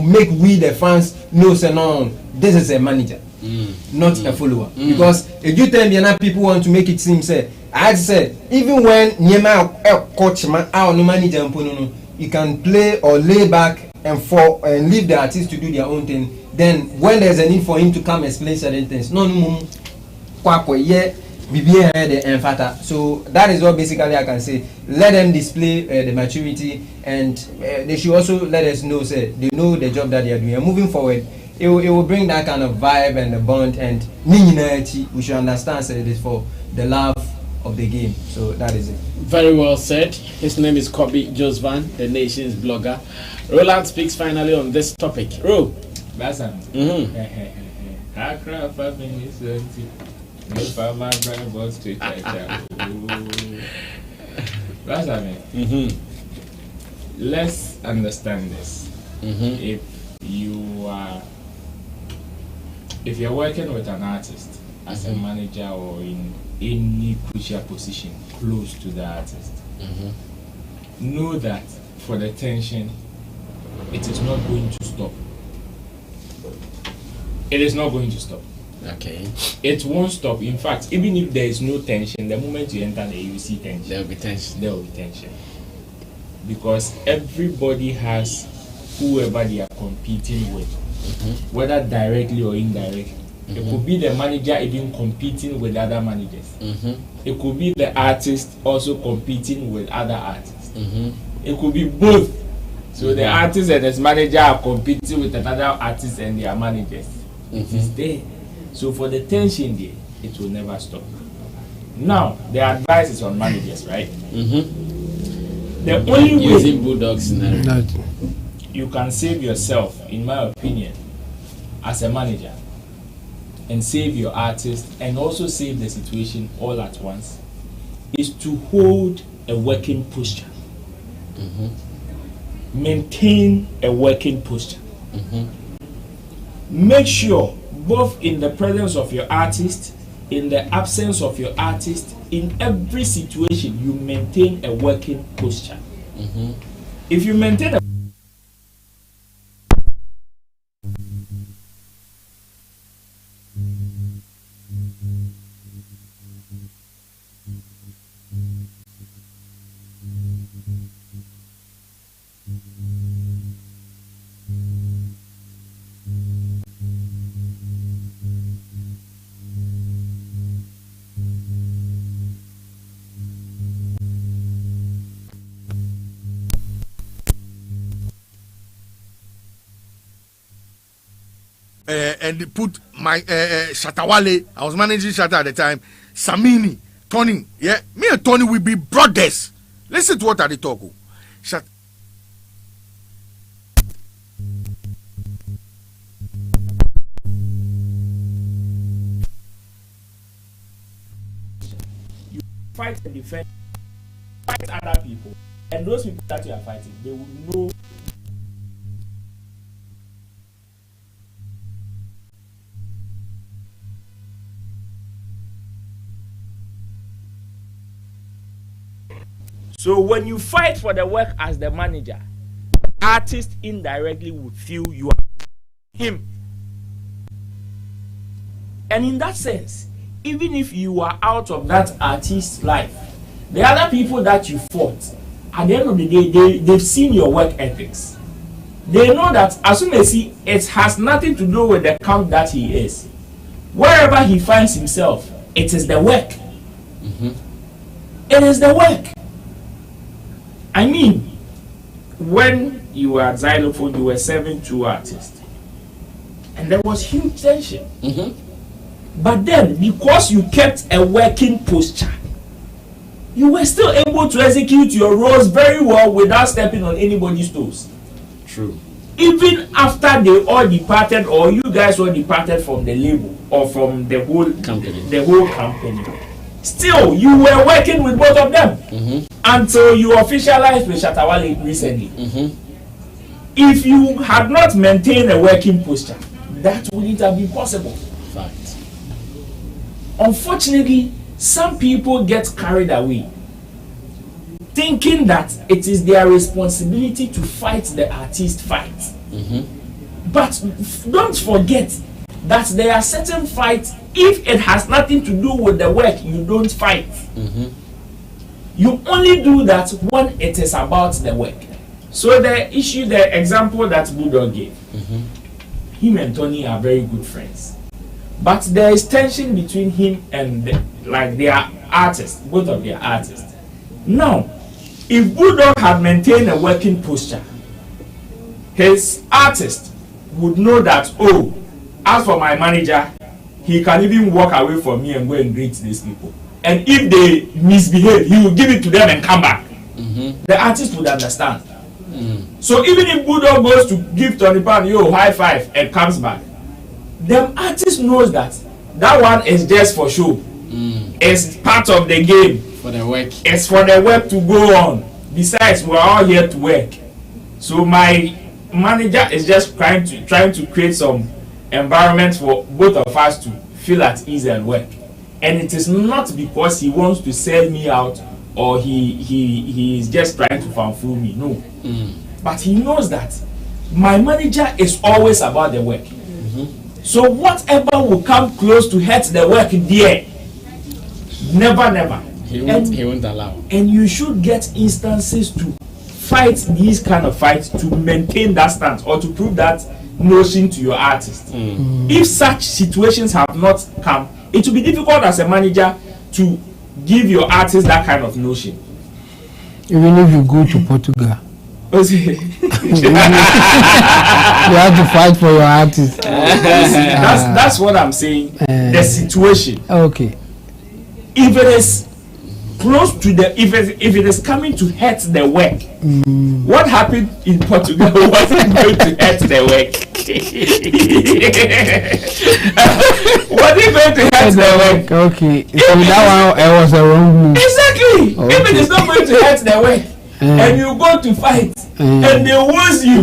make we the fans know. Say no, this is a manager, not a follower. Because if you tell me now, people want to make it seem say, I said even when Nyema coach man our no manager, you can play or lay back and leave the artist to do their own thing. Then when there's a need for him to come explain certain things, so that is what basically I can say. Let them display the maturity, and they should also let us know, say they know the job that they are doing. And moving forward, it will bring that kind of vibe and the bond, and we should understand, say it is for the love of the game. So that is it. Very well said. His name is Kobe Josvan, the nation's blogger. Roland speaks finally on this topic. Ro. That's it. Let's understand this. If you're working with an artist as a manager or in any crucial position close to the artist, know that for the tension, it is not going to stop. It is not going to stop. Okay. It won't stop. In fact, even if there is no tension, the moment you enter there, you see tension. There will be tension. There will be tension. Because everybody has whoever they are competing with, whether directly or indirectly. It could be the manager even competing with other managers. It could be the artist also competing with other artists. It could be both. So the artist and his manager are competing with another artist and their managers. It is there. So for the tension there, it will never stop. Now, the advice is on managers, right? The only way using Bulldog scenario you can save yourself, in my opinion, as a manager, and save your artist and also save the situation all at once, is to hold a working posture. Maintain a working posture. Make sure both in the presence of your artist, in the absence of your artist, in every situation you maintain a working posture. If you maintain a and they put my Shatta Wale. I was managing Shatta at the time. Samini, Tony, me and Tony will be brothers. Listen to what they talk. Shatta. You fight and defend, fight other people, and those people that you are fighting, they will know. So when you fight for the work as the manager, artist indirectly would feel you are him. And in that sense, even if you are out of that artist's life, the other people that you fought, at the end of the day, they've seen your work ethics. They know that as soon as it has nothing to do with the camp that he is. Wherever he finds himself, it is the work. It is the work. I mean, when you were at Xylophone, you were serving two artists. And there was huge tension. But then, because you kept a working posture, you were still able to execute your roles very well without stepping on anybody's toes. True. Even after they all departed, or you guys all departed from the label or from the whole company, still you were working with both of them until you officialized with Shatta Wale recently. if you had not maintained a working posture, that wouldn't have been possible. Fact. Unfortunately, some people get carried away, thinking that it is their responsibility to fight the artist fight. But don't forget that there are certain fights, if it has nothing to do with the work, you don't fight. You only do that when it is about the work. So the example that Bullgod gave, him and Tony are very good friends, but there is tension between him and they are artists, both of their artists. Now, if Bullgod had maintained a working posture, his artist would know that, oh, as for my manager, he can even walk away from me and go and greet these people. And if they misbehave, he will give it to them and come back. The artist would understand. So even if Bullgod goes to give Tony Pan, yo, high five, and comes back, the artist knows that that one is just for show. It's part of the game. For the work. It's for the work to go on. Besides, we're all here to work. So my manager is just trying to create some environment for both of us to feel at ease and work. And it is not because he wants to sell me out or he is just trying to fanfool me. No. But he knows that my manager is always about the work. So whatever will come close to hurt the work there, never. He won't allow. And you should get instances to fight these kind of fights to maintain that stance or to prove that notion to your artist. If such situations have not come, it will be difficult as a manager to give your artist that kind of notion. Even if you go to Portugal, you have to fight for your artist. That's what I'm saying. The situation. Okay. If it is close to if it is coming to hurt the work, what happened in Portugal wasn't going to hurt the work. What is going to hurt the work? Okay. So that one was a wrong move. Exactly. Okay. If it is not going to hurt the work, and you go to fight, and they wound you,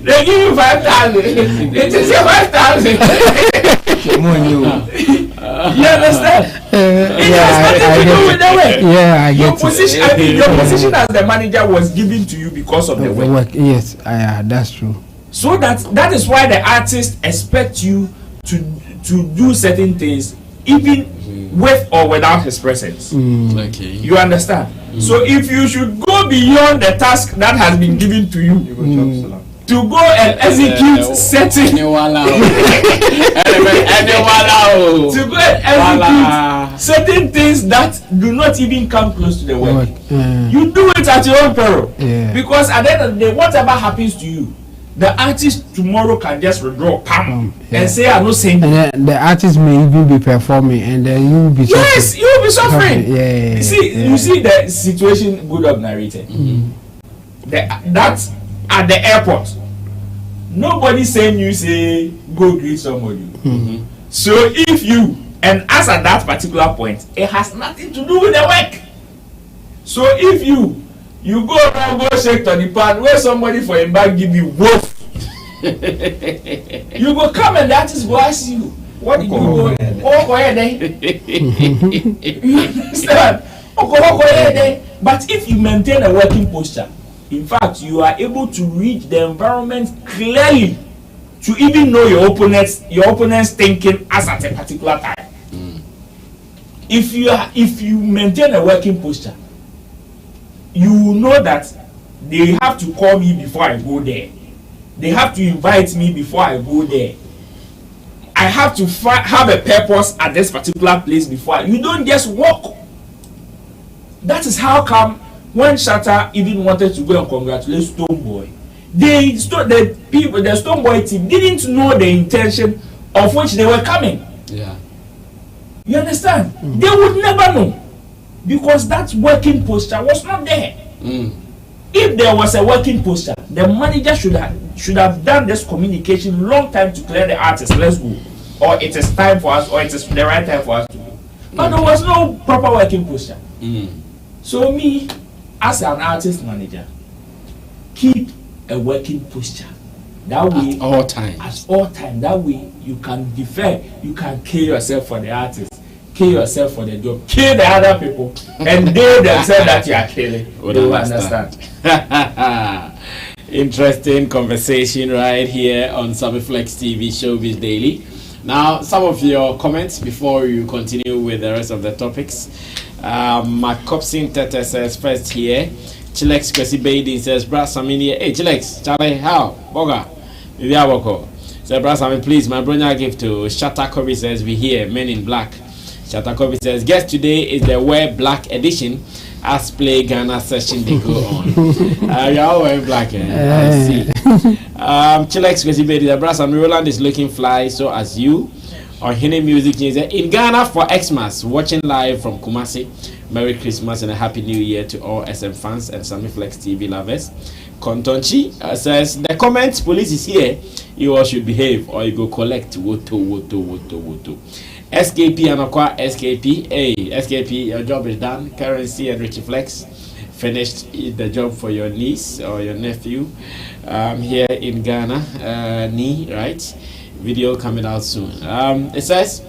they give you 5,000. It is your 5,000. You understand? It has nothing to do with the work. Yeah, I get your position. I mean, your position as the manager was given to you because of the work. Yes, that's true. So that is why the artists expect you to do certain things, even with or without his presence. Okay. You understand? So if you should go beyond the task that has been given to you, to go and execute certain to go and execute certain things that do not even come close to the work, you do it at your own peril. Because at the end of the day, whatever happens to you, the artist tomorrow can just withdraw and say, I'm not saying. And the artist may even be performing, and then you will be suffering. Yes, you will be suffering. You see the situation Bullgod narrated. That at the airport, nobody saying you say go greet somebody. So if you, and as at that particular point, it has nothing to do with the work. So if you go around, go shake to the pan, where somebody for him back give you wolf. You go come and the artist go ask you, what did you go? You understand? But if you maintain a working posture, in fact, you are able to read the environment clearly to even know your opponent's thinking as at a particular time. If you maintain a working posture, you will know that they have to call me before I go there. They have to invite me before I go there. I have to have a purpose at this particular place before. You don't just walk. That is how come when Shatta even wanted to go and congratulate Stonebwoy, the Stonebwoy team didn't know the intention of which they were coming. Yeah. You understand? They would never know because that working posture was not there. If there was a working posture, the manager should have done this communication long time to clear the artist. Let's go, or it is time for us, or it is the right time for us to go. But there was no proper working posture. So me, as an artist manager, keep a working posture. That way, at all times. At all times, that way you can defer. You can kill yourself for the artist, kill yourself for the job, kill the other people, and they themselves that you are killing. They will understand. Interesting conversation right here on Sammy Flex TV Showbiz Daily. Now, some of your comments before you continue with the rest of the topics. Macopsin Tete says first here. Chilex Kwesi Baden says, Brad Samini, hey Chilex, Charlie, how? Boga, maybe I will call. So, Brad Samini, please, my brother give to Shatta Kobe says, we here, Men in Black. Shatta Kobe says, guess today is the Wear Black edition. As play Ghana session they go on. You're all wearing black, I see. Chilex Kwesi Baden, the Brad Samini, Roland is looking fly, so as you. On Hine Music News, in Ghana for Xmas, watching live from Kumasi. Merry Christmas and a Happy New Year to all SM fans and Sammy Flex TV lovers. Kontonchi says, the comments, police is here, you all should behave or you go collect woto. SKP and Aqua SKP, hey, SKP, your job is done. Currency and Richie Flex finished the job for your niece or your nephew here in Ghana, right? Video coming out soon. It says,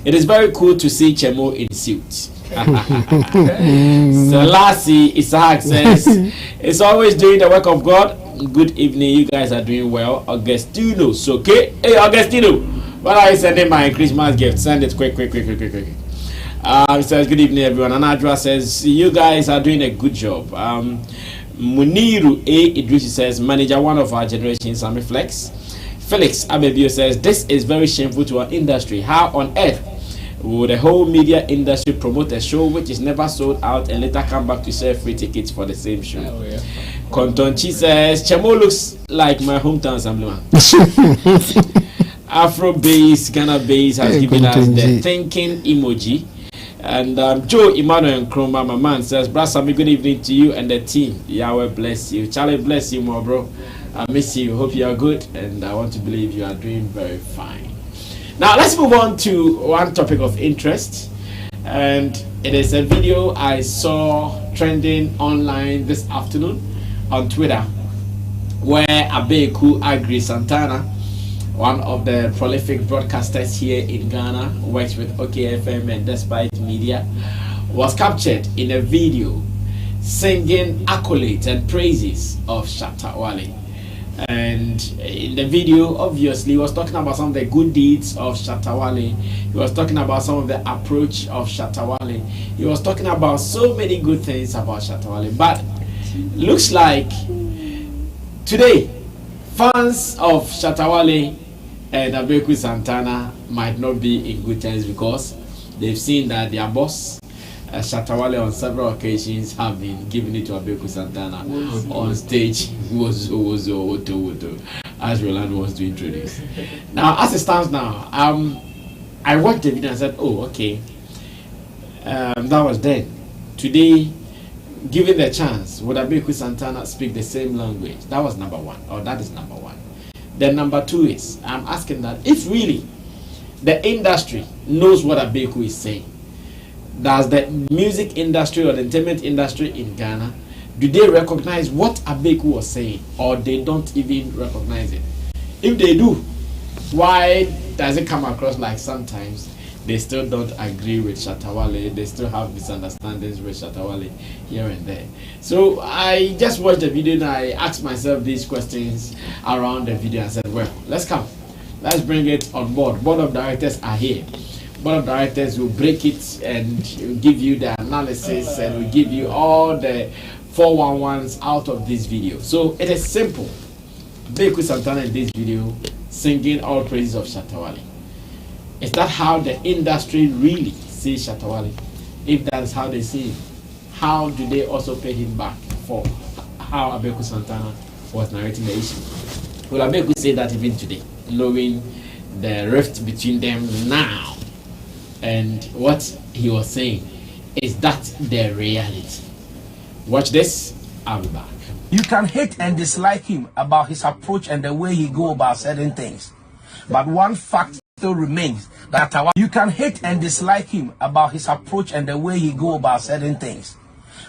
it is very cool to see Chemo in suit. Selassie Isaac says, it's always doing the work of God. Good evening, you guys are doing well. Augustino, so okay. Hey, Augustino, what are you sending my Christmas gift? Send it quick. It says, good evening, everyone. And Adra says, you guys are doing a good job. Muniru A. Idrisi says, manager one of our generation, Sammy Flex. Felix Abeiku says, this is very shameful to our industry. How on earth will the whole media industry promote a show which is never sold out and later come back to sell free tickets for the same show? Oh, yeah. Kontonchi says, Chemo looks like my hometown assemblyman. Afro Base, Ghana Base has given us the thinking emoji. And Joe Emmanuel and Chroma, my man, says, Brad Sammy, good evening to you and the team. Yahweh bless you. Charlie bless you, my bro. I miss you. Hope you are good, and I want to believe you are doing very fine. Now let's move on to one topic of interest, and it is a video I saw trending online this afternoon on Twitter, where Abeiku agrees Santana, one of the prolific broadcasters here in Ghana, works with OKFM and Despite Media, was captured in a video singing accolades and praises of Shatta Wale. And in the video, obviously, he was talking about some of the good deeds of Shatta Wale. He was talking about some of the approach of Shatta Wale. He was talking about so many good things about Shatta Wale. But looks like today, fans of Shatta Wale and Abeiku Santana might not be in good terms because they've seen that their boss, Shatta Wale, on several occasions have been giving it to Abeiku Santana on stage. As Roland wants to introduce. Now, as it stands now, I watched the video and said, oh, okay, that was then. Today, given the chance, would Abeiku Santana speak the same language? That was number one, or that is number one. Then number two is, I'm asking that if really the industry knows what Abeiku is saying, does the music industry or the entertainment industry in Ghana, do they recognize what Abeiku was saying, or they don't even recognize it? If they do, why does it come across like sometimes they still don't agree with Shatta Wale, they still have misunderstandings with Shatta Wale here and there? So I just watched the video and I asked myself these questions around the video and said, well, let's bring it on board. Board of directors are here. Board of directors will break it and give you the analysis and will give you all the 411s out of this video. So it is simple. Abeiku Santana in this video singing all praises of Shatta Wale. Is that how the industry really sees Shatta Wale? If that is how they see him, how do they also pay him back for how Abeiku Santana was narrating the issue? Will Abeiku say that even today, knowing the rift between them now and what he was saying? Is that the reality? Watch this, I'll be back. You can hate and dislike him about his approach and the way he go about certain things, but one fact still remains that you can hate and dislike him about his approach and the way he go about certain things,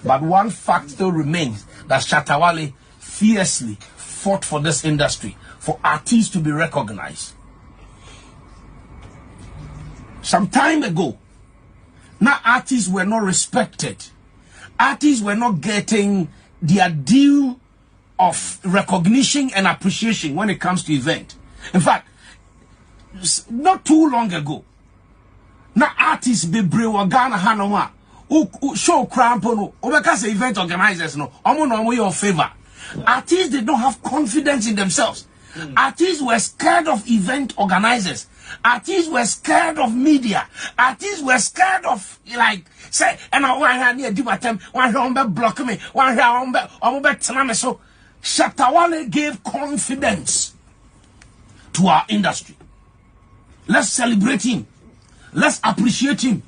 but one fact still remains that Shatta Wale fiercely fought for this industry, for artists to be recognized. Some time ago, now artists were not respected. Artists were not getting their due of recognition and appreciation when it comes to event. In fact, not too long ago, now artists be brave Ghana Hanoma show crampono because event organizers no your favor. Artists did not have confidence in themselves. Artists were scared of event organizers. Artists were scared of media. Artists were scared of, like, say, and I want to do my time, one round block me, one round me. So Shatta Wale gave confidence to our industry. Let's celebrate him. Let's appreciate him.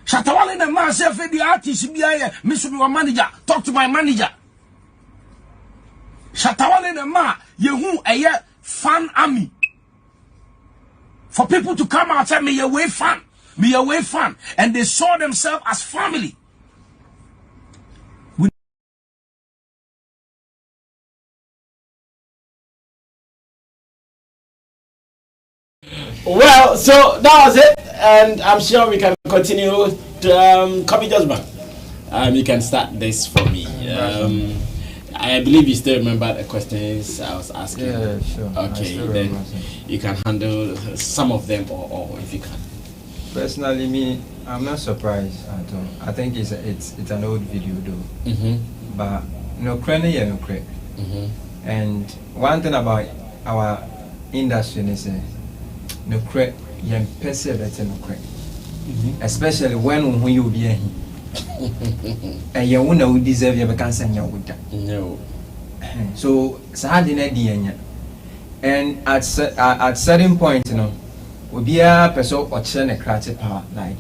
Shatta Wale the man said, the artist, Mr. Manager, talk to my manager. Shatta Wale the man, you a fan army. For people to come out and say, me away fan, and they saw themselves as family. Well, so that was it, and I'm sure we can continue to copy judgment. You can start this for me. I believe you still remember the questions I was asking. Yeah, sure. Okay, then you can handle some of them, or if you can. Personally, me, I'm not surprised at all. I think it's an old video though. But no credit, yeah, no credit. And one thing about our industry is no credit, yeah, perceive no credit. Especially when you be here. And you won't deserve your vacancy. No. So and at certain point, you know, we be a person or a creative power, like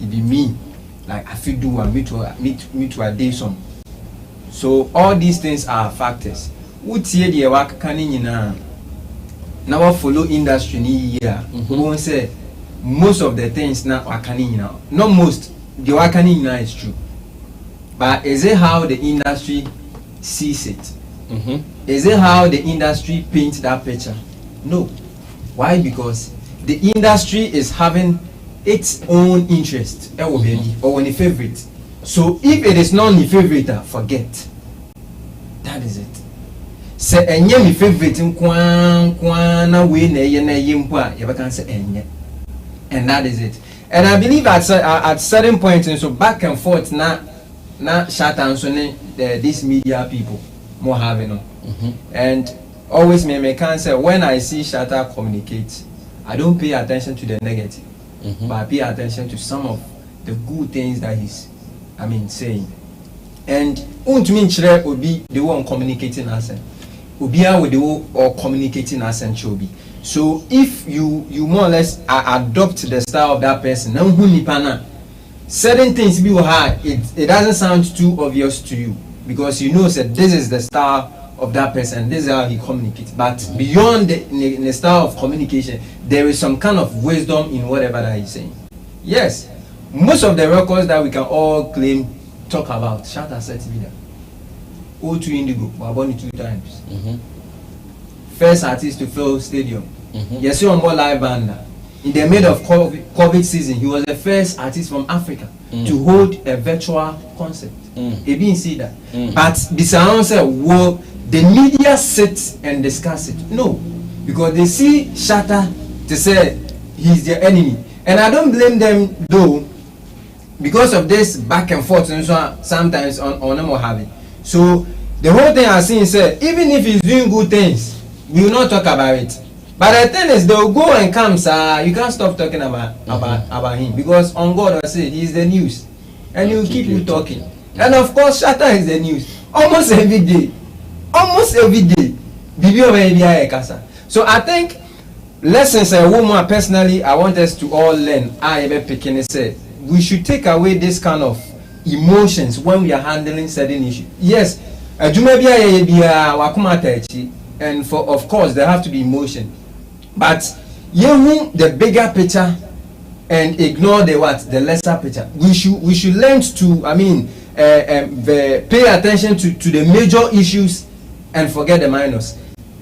it be me, like I feel do and me to a day some. So all these things are factors. Would see the work canning now follow industry ni year. Won't say most of the things now are canning now. Not most. The awakening now is true, but is it how the industry sees it? Is it how the industry paints that picture? No. Why? Because the industry is having its own interest or any favorite. So if it is not the favorite, forget. That is it. Say enye mi favorite na we na ye na yimpo you can say enye, and that is it. And I believe at certain points, and so back and forth, na Shatta and so these media people more having them. And always me can say when I see Shatta communicate, I don't pay attention to the negative, but I pay attention to some of the good things that he's, saying. And untumi would be the one communicating us, ubia with the one or communicating us and chobi. So if you more or less adopt the style of that person, certain things be hard, it doesn't sound too obvious to you because you know that this is the style of that person, this is how he communicates. But beyond the style of communication, there is some kind of wisdom in whatever that he's saying. Yes, most of the records that we can all claim talk about, Shatta said to me that O2 Indigo, we won it 2 times. First artist to fill stadium. Yes, you're on more live band. In the middle of COVID season, he was the first artist from Africa to hold a virtual concert. He didn't see that. But the said, well, the media sits and discuss it. No, because they see Shatta to say he's their enemy. And I don't blame them though, because of this back and forth and so sometimes on them or having. So the whole thing I see is even if he's doing good things, we will not talk about it. But the thing is, they'll go and come, sir. You can't stop talking about him because on God I say he's the news, and he'll keep you talking. And of course, Shatta is the news almost every day. So I think lessons a woman personally, I want us to all learn. I ever picking said we should take away this kind of emotions when we are handling certain issues. Yes, and for of course there have to be emotion, but you the bigger picture and ignore the lesser picture. We should learn to pay attention to the major issues and forget the minors.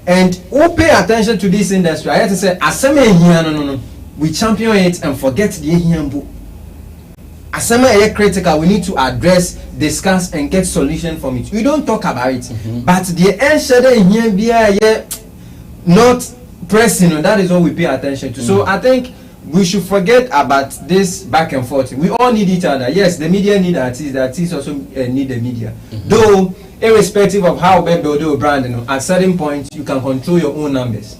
And who pay attention to this industry, I have to say, no. We champion it and forget the Ehiambu. As critical, we need to address, discuss, and get solution from it. We don't talk about it, but the end not pressing. That is what we pay attention to. So I think we should forget about this back and forth. We all need each other. Yes, the media need artists. The artists also need the media. Though, irrespective of how big the brand, at certain point you can control your own numbers.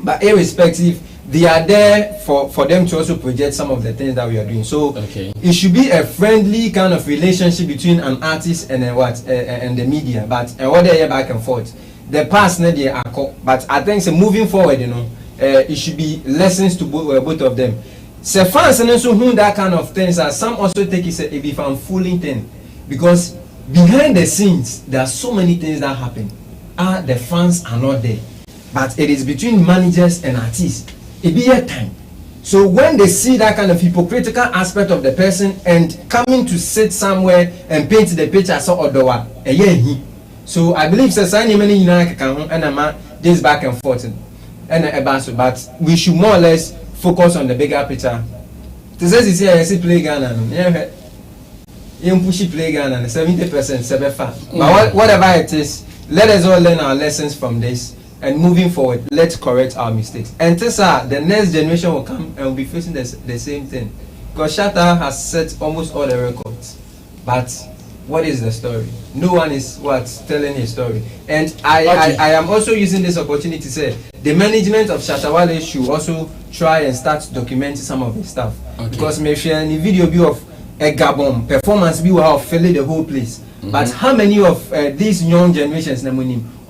But irrespective, they are there for them to also project some of the things that we are doing. So it should be a friendly kind of relationship between an artist and and the media. But what they are back and forth. The past, but I think moving forward, it should be lessons to both of them. So fans and also who that kind of things are. Some also take it a bit fooling thing, because behind the scenes there are so many things that happen. The fans are not there, but it is between managers and artists. It be a time. So when they see that kind of hypocritical aspect of the person and coming to sit somewhere and paint the picture so odowa, so I believe this back and forth but we should more or less focus on the bigger picture. This is here I see play Ghana. Push play Ghana 70% but whatever it is, let us all learn our lessons from this. And moving forward, let's correct our mistakes. And Tessa, the next generation will come and will be facing the same thing. Because Shatta has set almost all the records. But what is the story? No one is telling his story. And I am also using this opportunity to say the management of Shatta Wale should also try and start documenting some of his stuff. Because maybe a video be of a Gabon performance be will fill the whole place. But how many of these young generations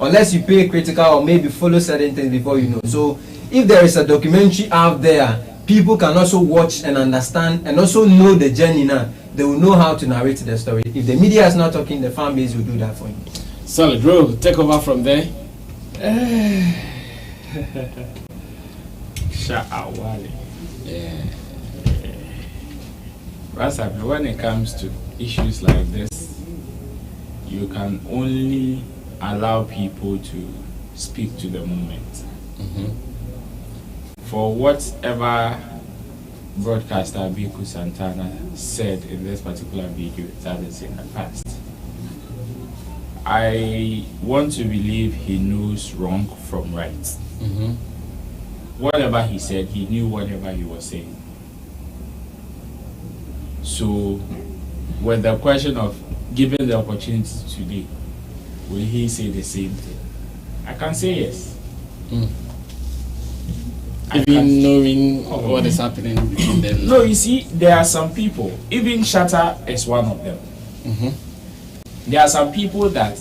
unless you pay critical or maybe follow certain things before you know. So if there is a documentary out there, people can also watch and understand and also know the journey now. They will know how to narrate the story. If the media is not talking, the fan base will do that for you. Solid, bro. Take over from there. Shatta Wale. Rasabi, when it comes to issues like this, you can only allow people to speak to the moment. For whatever broadcaster Abeiku Santana said in this particular video that is in the past, I want to believe he knows wrong from right. Whatever he said, he knew whatever he was saying. So with the question of given the opportunity today, will he say the same thing? I can say yes. Even knowing what is happening between them. No, you see, there are some people, even Shatta is one of them. There are some people that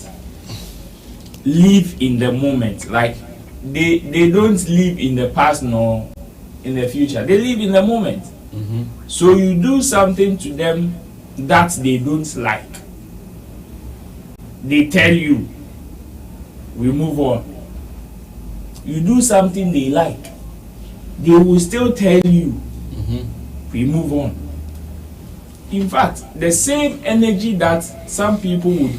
live in the moment, like they don't live in the past nor in the future. They live in the moment. So you do something to them that they don't like, they tell you, we move on. You do something they like, they will still tell you, we move on. In fact, the same energy that some people would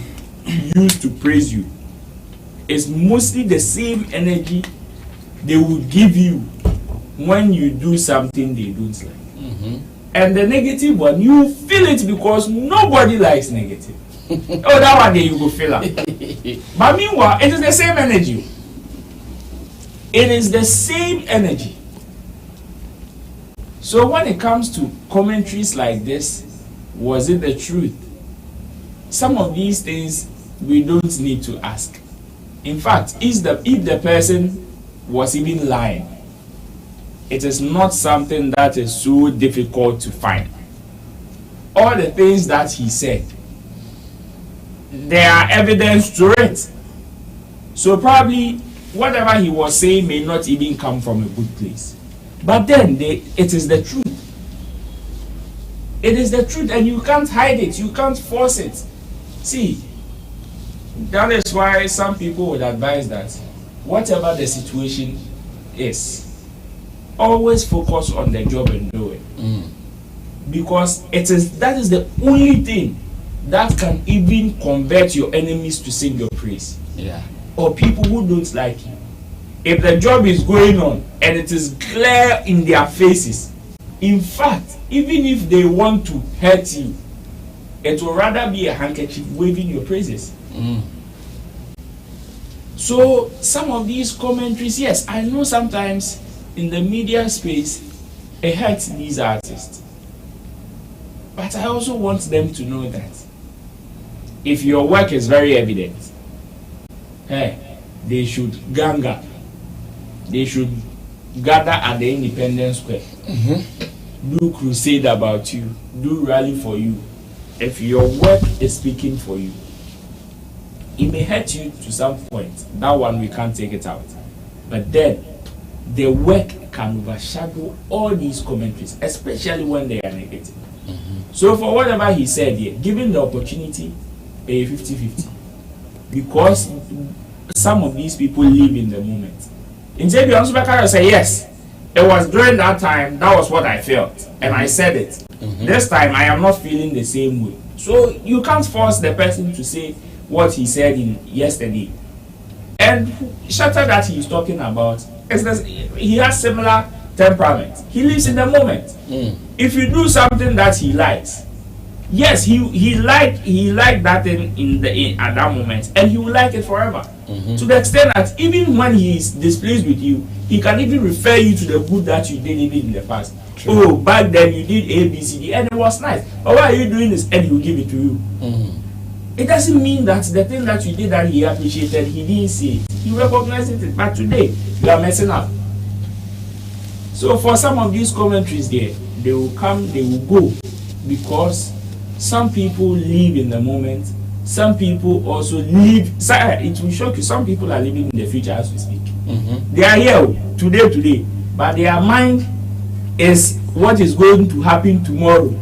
use to praise you is mostly the same energy they would give you when you do something they don't like. And the negative one, you feel it because nobody likes negative. Oh, that one day you go feel it. But meanwhile, it is the same energy. It is the same energy. So when it comes to commentaries like this, was it the truth? Some of these things we don't need to ask. In fact, if the person was even lying, it is not something that is so difficult to find. All the things that he said, there are evidence to it. So probably whatever he was saying may not even come from a good place. But then it is the truth. It is the truth, and you can't hide it. You can't force it. See, that is why some people would advise that whatever the situation is, always focus on the job and do it. Because that is the only thing that can even convert your enemies to sing your praise. or people who don't like you, if the job is going on and it is clear in their faces, in fact, even if they want to hurt you, it will rather be a handkerchief waving your praises. So some of these commentaries, yes, I know sometimes in the media space it hurts these artists, but I also want them to know that if your work is very evident, they should gang up. They should gather at the Independence Square, do crusade about you, do rally for you. If your work is speaking for you, it may hurt you to some point. That one we can't take it out. But then the work can overshadow all these commentaries, especially when they are negative. So for whatever he said here, given the opportunity, a 50-50. Because some of these people live in the moment. In Zabian say yes, it was during that time, that was what I felt, and I said it. This time I am not feeling the same way. So you can't force the person to say what he said in yesterday. And Shatta that he is talking about is this, he has similar temperament. He lives in the moment. If you do something that he likes, yes, he liked that thing at that moment, and he will like it forever. To the extent that even when he is displeased with you, he can even refer you to the good that you did even in the past. True. Oh, back then you did A, B, C, D, and it was nice. But why are you doing this? And he will give it to you. It doesn't mean that the thing that you did that he appreciated, he didn't see it. He recognized it. But today, you are messing up. So for some of these commentaries there, they will come, they will go, because some people live in the moment. Some people also live. It will shock you. Some people are living in the future as we speak. They are here today, but their mind is what is going to happen tomorrow.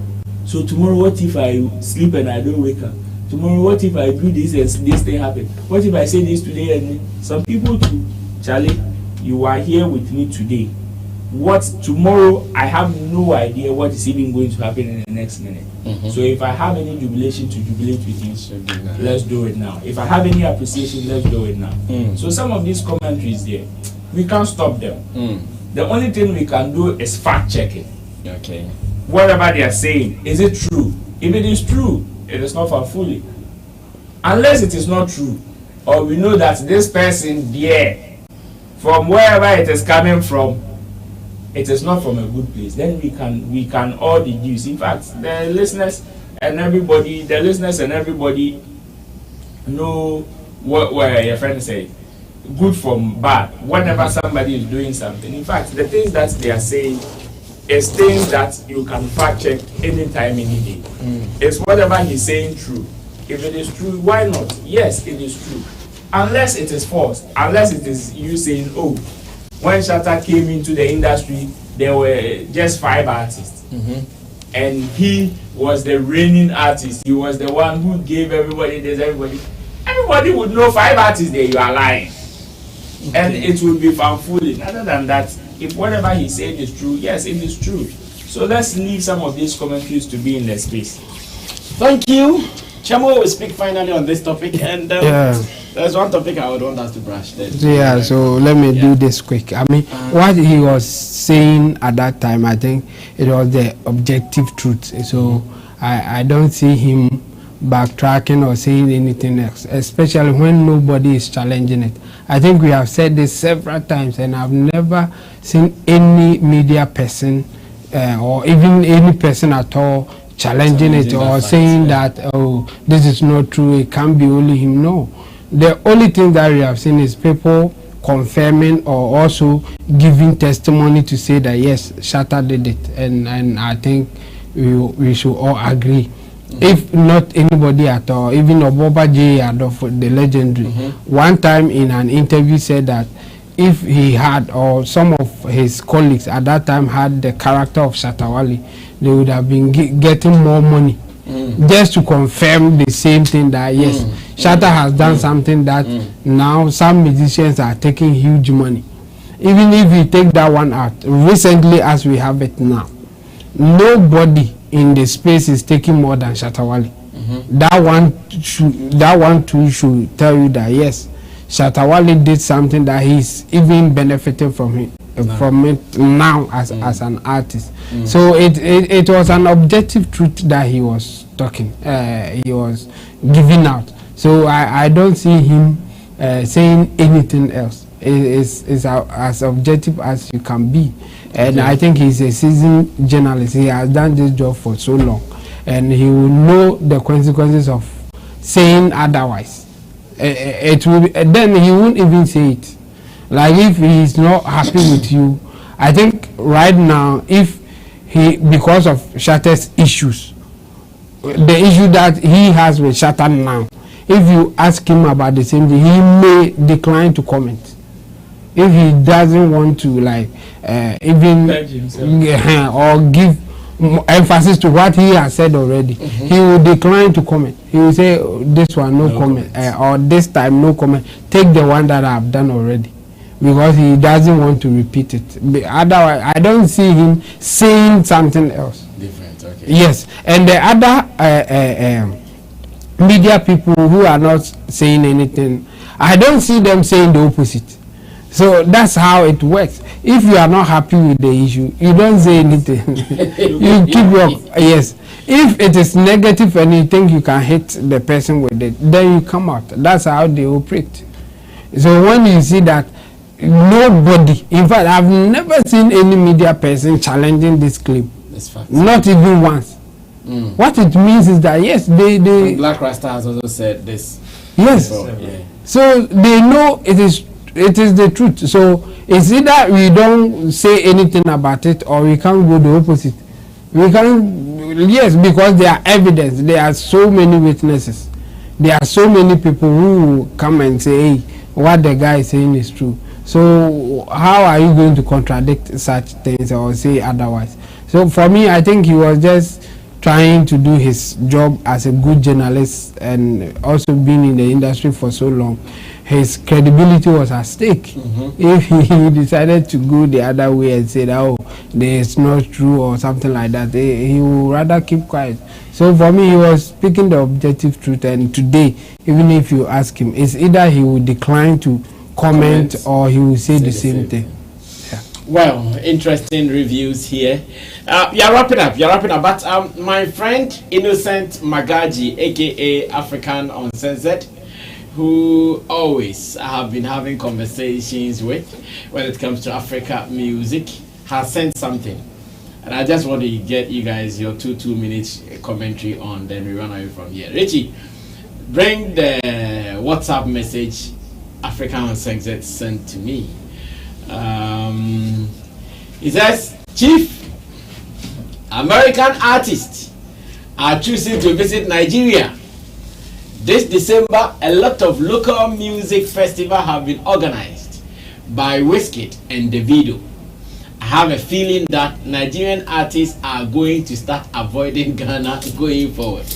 So tomorrow, what if I sleep and I don't wake up? Tomorrow, what if I do this and this thing happen? What if I say this today and some people too? Charlie, you are here with me today. What tomorrow, I have no idea what is even going to happen in the next minute. So if I have any jubilation to jubilate with you, let's do it now. If I have any appreciation, let's do it now. So some of these commentaries there, we can't stop them. The only thing we can do is fact checking. Okay. Whatever they are saying, is it true? If it is true, it is not fully. Unless it is not true, or we know that this person there, from wherever it is coming from, it is not from a good place, then we can all deduce. In fact, the listeners and everybody know what your friend said, good from bad, whenever somebody is doing something. In fact, the things that they are saying is things that you can fact check anytime, any day. Is whatever he's saying true? If it is true, why not? Yes, it is true. Unless it is false, unless it is you saying, oh, when Shatta came into the industry, there were just 5 artists. And he was the reigning artist. He was the one who gave everybody this, everybody. Everybody would know 5 artists there, you are lying. And it will be fanfooling. Other than that, if whatever he said is true, yes, it is true. So let's leave some of these commentaries to be in the space. Thank you. Chamo will speak finally on this topic, and there's one topic I would want us to brush. Yeah, so let me do this quick. I mean, what he was saying at that time, I think it was the objective truth. So I don't see him backtracking or saying anything else, especially when nobody is challenging it. I think we have said this several times, and I've never seen any media person or even any person at all challenging it or saying that, oh, this is not true, it can't be only him. No. The only thing that we have seen is people confirming or also giving testimony to say that yes, Shatta did it, and I think we should all agree. If not anybody at all, even Oboba J. Adolfo, the legendary, one time in an interview said that if he had, or some of his colleagues at that time had the character of Shatta Wale, they would have been getting more money just to confirm the same thing that yes, Shatta has done something that now some musicians are taking huge money. Even if we take that one out, recently as we have it now, nobody in the space is taking more than Shatta Wale. That one too should tell you that yes, Shatta Wale did something that he's even benefiting from it now as an artist. So it was an objective truth that he was talking, he was giving out. So I don't see him saying anything else. It's as objective as you can be. And I think he's a seasoned journalist. He has done this job for so long, and he will know the consequences of saying otherwise. It will then he won't even say it. Like if he's not happy with you, I think right now, if he, because of Shatta's issues, the issue that he has with Shatta now, if you ask him about the same thing, he may decline to comment. If he doesn't want to, like, even or give emphasis to what he has said already, he will decline to comment. He will say, this one no comment, or this time no comment. Take the one that I have done already, because he doesn't want to repeat it. Otherwise, I don't see him saying something else. Different, okay. Yes, and the other media people who are not saying anything, I don't see them saying the opposite. So that's how it works. If you are not happy with the issue, you don't say anything. You keep your yes. If it is negative and you think you can hit the person with it, then you come out. That's how they operate. So when you see that nobody, in fact, I've never seen any media person challenging this claim. That's fact. Not even once. What it means is that yes, they Black Rasta has also said this. Yes. Before, yeah. So they know it is the truth. So it's either we don't say anything about it, or we can't go the opposite. We can, yes, because there are evidence. There are so many witnesses. There are so many people who come and say, hey, what the guy is saying is true. So how are you going to contradict such things or say otherwise? So for me, I think he was just trying to do his job as a good journalist, and also being in the industry for so long. His credibility was at stake. If he decided to go the other way and say that, oh, it's not true or something like that, he would rather keep quiet. So for me, he was speaking the objective truth, and today, even if you ask him, it's either he will decline to comment or he will say the same thing. Yeah. Well, interesting reviews here. You're wrapping up, but my friend Innocent Magaji, aka African Uncensored, who always have been having conversations with when it comes to Africa music, has sent something, and I just want to get you guys your 2 minutes commentary on, then we run away from here. Richie, bring the WhatsApp message African Uncensored sent to me. He says, Chief, American artists are choosing to visit Nigeria. This December, a lot of local music festivals have been organized by Wizkid and Davido. I have a feeling that Nigerian artists are going to start avoiding Ghana going forward,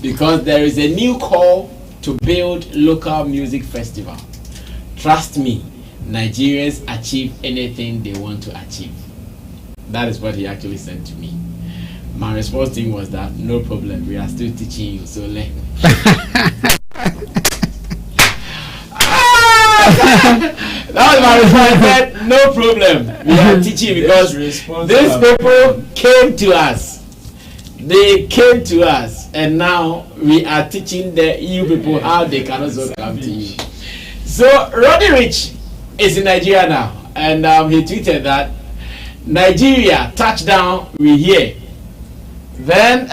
because there is a new call to build local music festival. Trust me, Nigerians achieve anything they want to achieve. That is what he actually sent to me. My response to him was that no problem, we are still teaching you, so learn. That was my response. I said, no problem, we are teaching, because these people came to us. They came to us, and now we are teaching the EU people how they can also come to you. So Roddy Rich is in Nigeria now, and he tweeted that Nigeria touchdown, we here. Then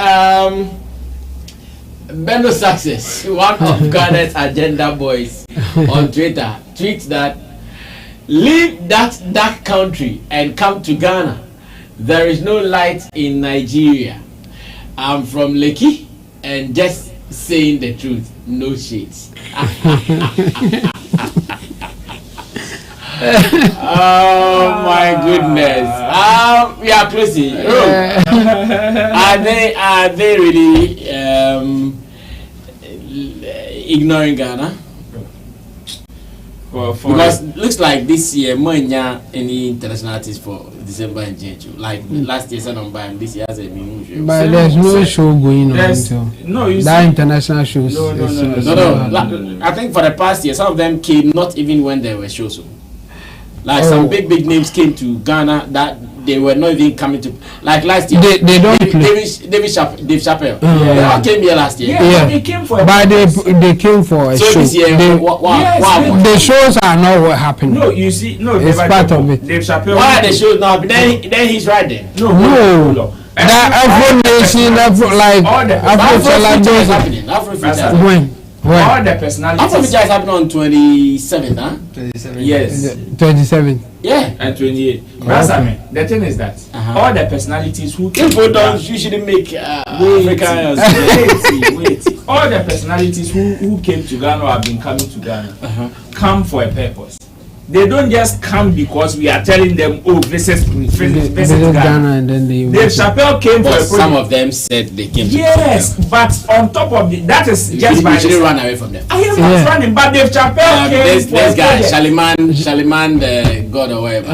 Beno Success, one of Ghana's agenda boys on Twitter, tweets that leave that dark country and come to Ghana. There is no light in Nigeria. I'm from Lekki and just saying the truth, no shades. Oh my goodness. We are closing. Are they really ignoring Ghana? Because it looks like this year, Monya any international artists for December and January. Like last year, and this year has a new show. But there's no show going on. No, you that see, international shows. No. I think for the past year, some of them came not even when there were shows. Like some big names came to Ghana that they were not even coming to. Like last year, they don't play. Dave Chappelle. They all came here last year. Yeah, they came for. But they came for a show. This year, the shows are not what happened. No, you see, it's part of it. Dave Chappelle. Why are the shows now? Then he's right there. No. That Afro Nation, Afro is happening. When? All the personalities. Afro is happening on 27th, huh? 27. Yes. 27. Yeah. And 28. Okay. The thing is that all the personalities who people don't usually make Africans. Wait. All the personalities who came to Ghana or have been coming to Ghana come for a purpose. They don't just come because we are telling them, oh, visit Ghana. And then they Dave Chappelle came for a project. Some of them said they came Yes, but on top of that is just by usually run away from them. I am not running, but Dave Chappelle came for this guy, Shaliman, the god or whatever.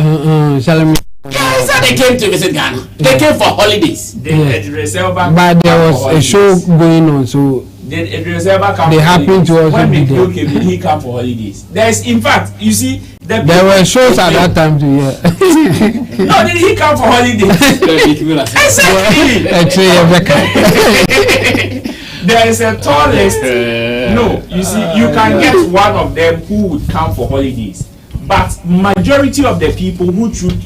Shaliman. Yeah, he said they came to visit Ghana. They came for holidays. But there was a show going on, so they happened to also when be there. Came, he came for holidays. There's, in fact, you see, there were shows at that time too. Yeah. No, did he come for holidays? I said there is a tall list. No, you see, you can get one of them who would come for holidays, but majority of the people who trooped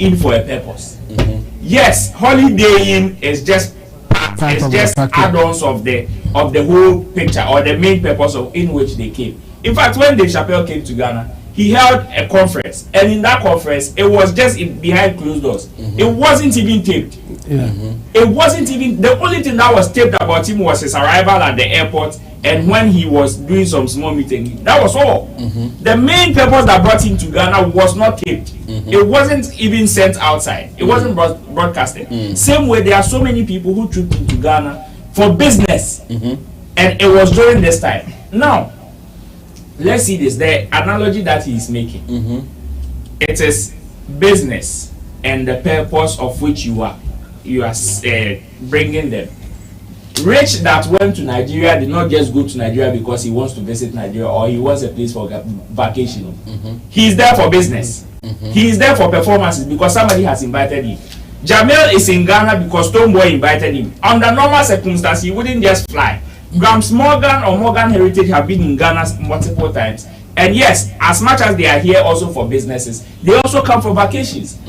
in for a purpose. Yes, holidaying is just add-ons of the whole picture or the main purpose of in which they came. In fact, when Dave Chappelle came to Ghana, he held a conference, and in that conference, it was just behind closed doors. It wasn't even taped. It wasn't even. The only thing that was taped about him was his arrival at the airport and when he was doing some small meeting. That was all. The main purpose that brought him to Ghana was not taped. It wasn't even sent outside. It wasn't broadcasted. Same way, there are so many people who trooped into Ghana for business, and it was during this time. Now, let's see this. The analogy that he is making. It is business and the purpose of which you are bringing them. Rich that went to Nigeria did not just go to Nigeria because he wants to visit Nigeria or he wants a place for vacation. He is there for business. He is there for performances because somebody has invited him. Jamel is in Ghana because Stoneboy invited him. Under normal circumstances, he wouldn't just fly. Grams Morgan or Morgan Heritage have been in Ghana multiple times. And yes, as much as they are here also for businesses, they also come for vacations.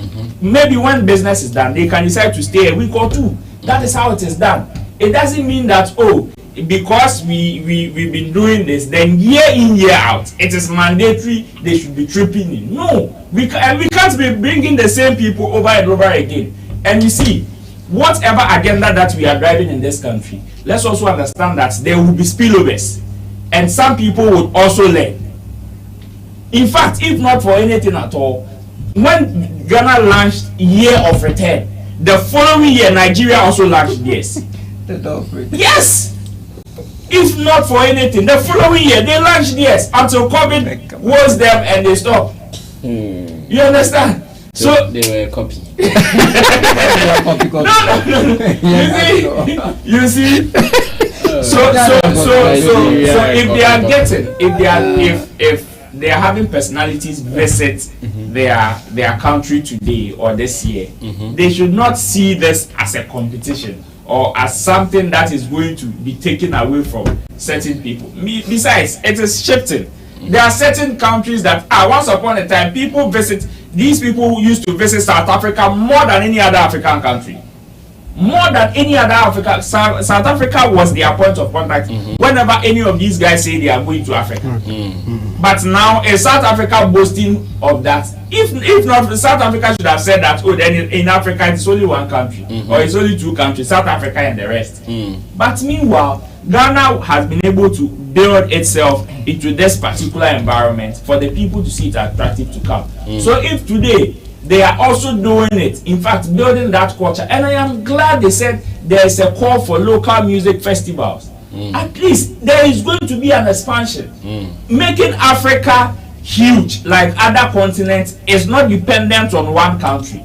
Maybe when business is done, they can decide to stay a week or two. That is how it is done. It doesn't mean that, oh, because we've been doing this, then year in, year out, it is mandatory they should be tripping in. No, we can't be bringing the same people over and over again. And you see, whatever agenda that we are driving in this country, let's also understand that there will be spillovers. And some people would also learn. In fact, if not for anything at all, when Ghana launched Year of Return, the following year Nigeria also launched theirs. Yes! If not for anything, the following year they launched theirs until COVID was them and they stopped. You understand? So they were copy. No. You see? So if they are having personalities visit their country today or this year, they should not see this as a competition or as something that is going to be taken away from certain people. Besides, it is shifting. There are certain countries that once upon a time these people used to visit South Africa more than any other African country. More than any other Africa. South Africa was their point of contact whenever any of these guys say they are going to Africa. But now is South Africa boasting of that? If not, South Africa should have said that, oh, then in Africa it's only one country or it's only two countries, South Africa and the rest. But meanwhile, Ghana has been able to build itself into this particular environment for the people to see it attractive to come. So if today they are also doing it, in fact building that culture, and I am glad they said there is a call for local music festivals. At least there is going to be an expansion, making Africa huge like other continents, is not dependent on one country.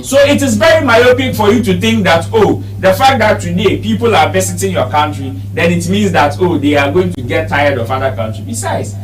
So it is very myopic for you to think that, oh, the fact that today people are visiting your country, then it means that, oh, they are going to get tired of other countries. Besides,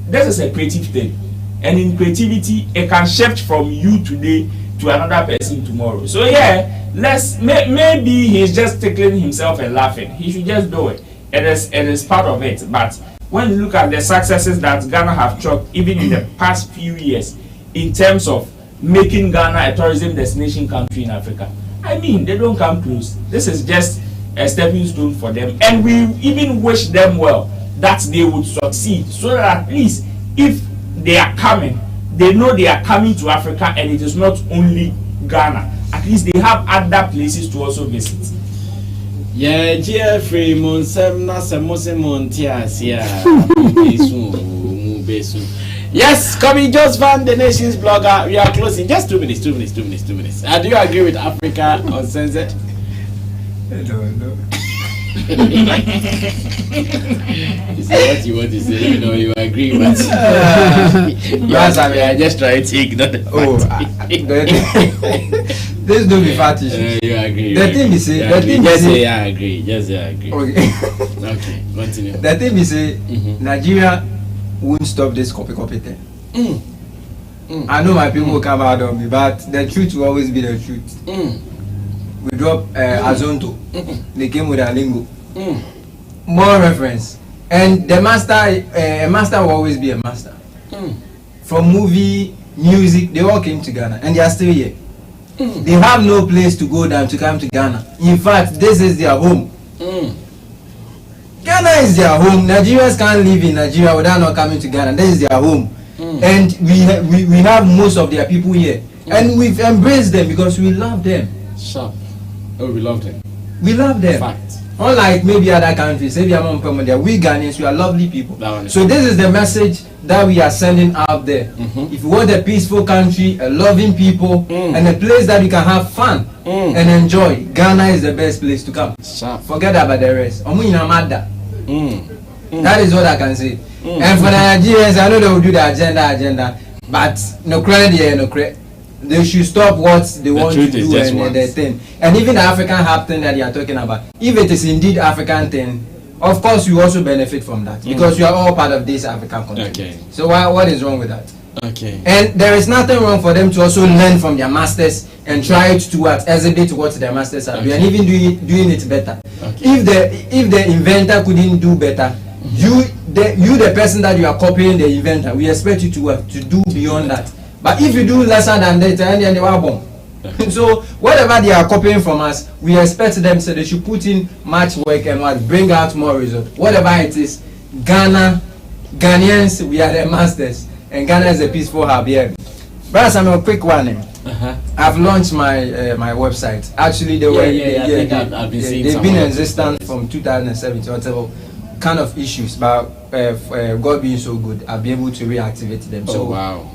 this is a creative thing, and in creativity it can shift from you today to another person tomorrow. So yeah, maybe he's just tickling himself and laughing. He should just do it. It is part of it. But when you look at the successes that Ghana have chalked even in the past few years in terms of making Ghana a tourism destination country in Africa, I mean, they don't come close. This is just a stepping stone for them, and we even wish them well that they would succeed, so that at least if they are coming, they know they are coming to Africa, and it is not only Ghana. At least they have other places to also visit. Yeah, Jeffrey Monsem na semose montiasia. Yes, Kobe Josvan, the nation's blogger. We are closing. Just 2 minutes. Do you agree with Africa Uncensored? No. You say what you want to say, you agree with. Yes, I mean, I just try to ignore the this don't be fatish. You agree. The thing is, just say I agree. Okay. Okay, continue. The thing is, Nigeria won't stop this copy thing. I know my people will come out on me, but the truth will always be the truth. We drop Azonto. They came with a lingo. More reference. And the master, a master will always be a master. From movie, music, they all came to Ghana, and they are still here. They have no place to go down to come to Ghana. In fact, this is their home. Ghana is their home. Nigerians can't live in Nigeria without not coming to Ghana. This is their home. And we have most of their people here. And we've embraced them because we love them. Sure. Oh, we love them. We love them. Fact. Unlike maybe other countries, we Ghanaians, we are lovely people. So this is the message that we are sending out there. If you want a peaceful country, a loving people, and a place that you can have fun and enjoy, Ghana is the best place to come. Forget about the rest. That is what I can say. And for the Nigerians, I know they will do the agenda, but no credit, no credit. They should stop what they want to do and their thing. And even the African hub thing that you are talking about, if it is indeed African thing, of course you also benefit from that because you are all part of this African continent. Okay. So what is wrong with that? Okay. And there is nothing wrong for them to also learn from their masters and try to exhibit what their masters are doing and even doing it better. Okay. If the inventor couldn't do better, you the person that you are copying the inventor, we expect you to do beyond that. But if you do lesser than that, then they are born. So whatever they are copying from us, we expect them, so they should put in much work and bring out more results. Whatever it is, Ghanaians, we are the masters, and Ghana is a peaceful hub here. But I'm a quick one. I've launched my website. Actually, they've been in existence from 2017 until kind of issues, but God being so good, I'll be able to reactivate them.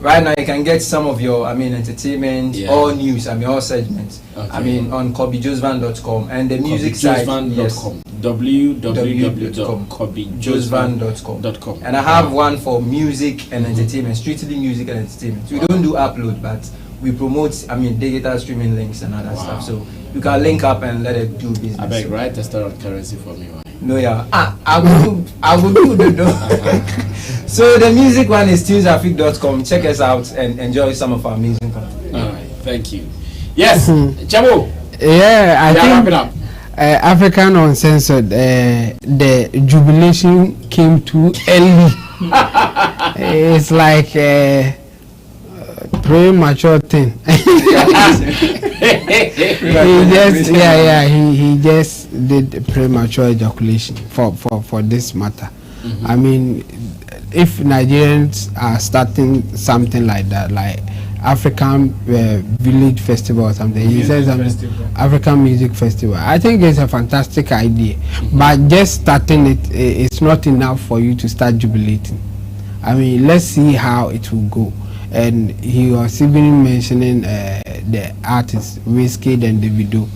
Right now you can get some of your entertainment, all news, all segments. Okay. On kobijosvan.com and the music site. www.kobijosvan.com. And I have one for music and entertainment, strictly music and entertainment. We don't do upload, but we promote digital streaming links and other stuff. So you can link up and let it do business. I beg, write a currency for me. No, yeah. I will do the no. So the music one is tunesafric.com. Check us out and enjoy some of our amazing content. All right, thank you. Yes, Chamo. Yeah, I think wrap it up. African Uncensored, the jubilation came too early. It's like premature thing. he just did premature ejaculation for this matter. I mean, if Nigerians are starting something like that, like African village festival or something, he says African music festival, I think it's a fantastic idea. But just starting it, it's not enough for you to start jubilating. I mean, let's see how it will go. And he was even mentioning the artists Wizkid and Davido.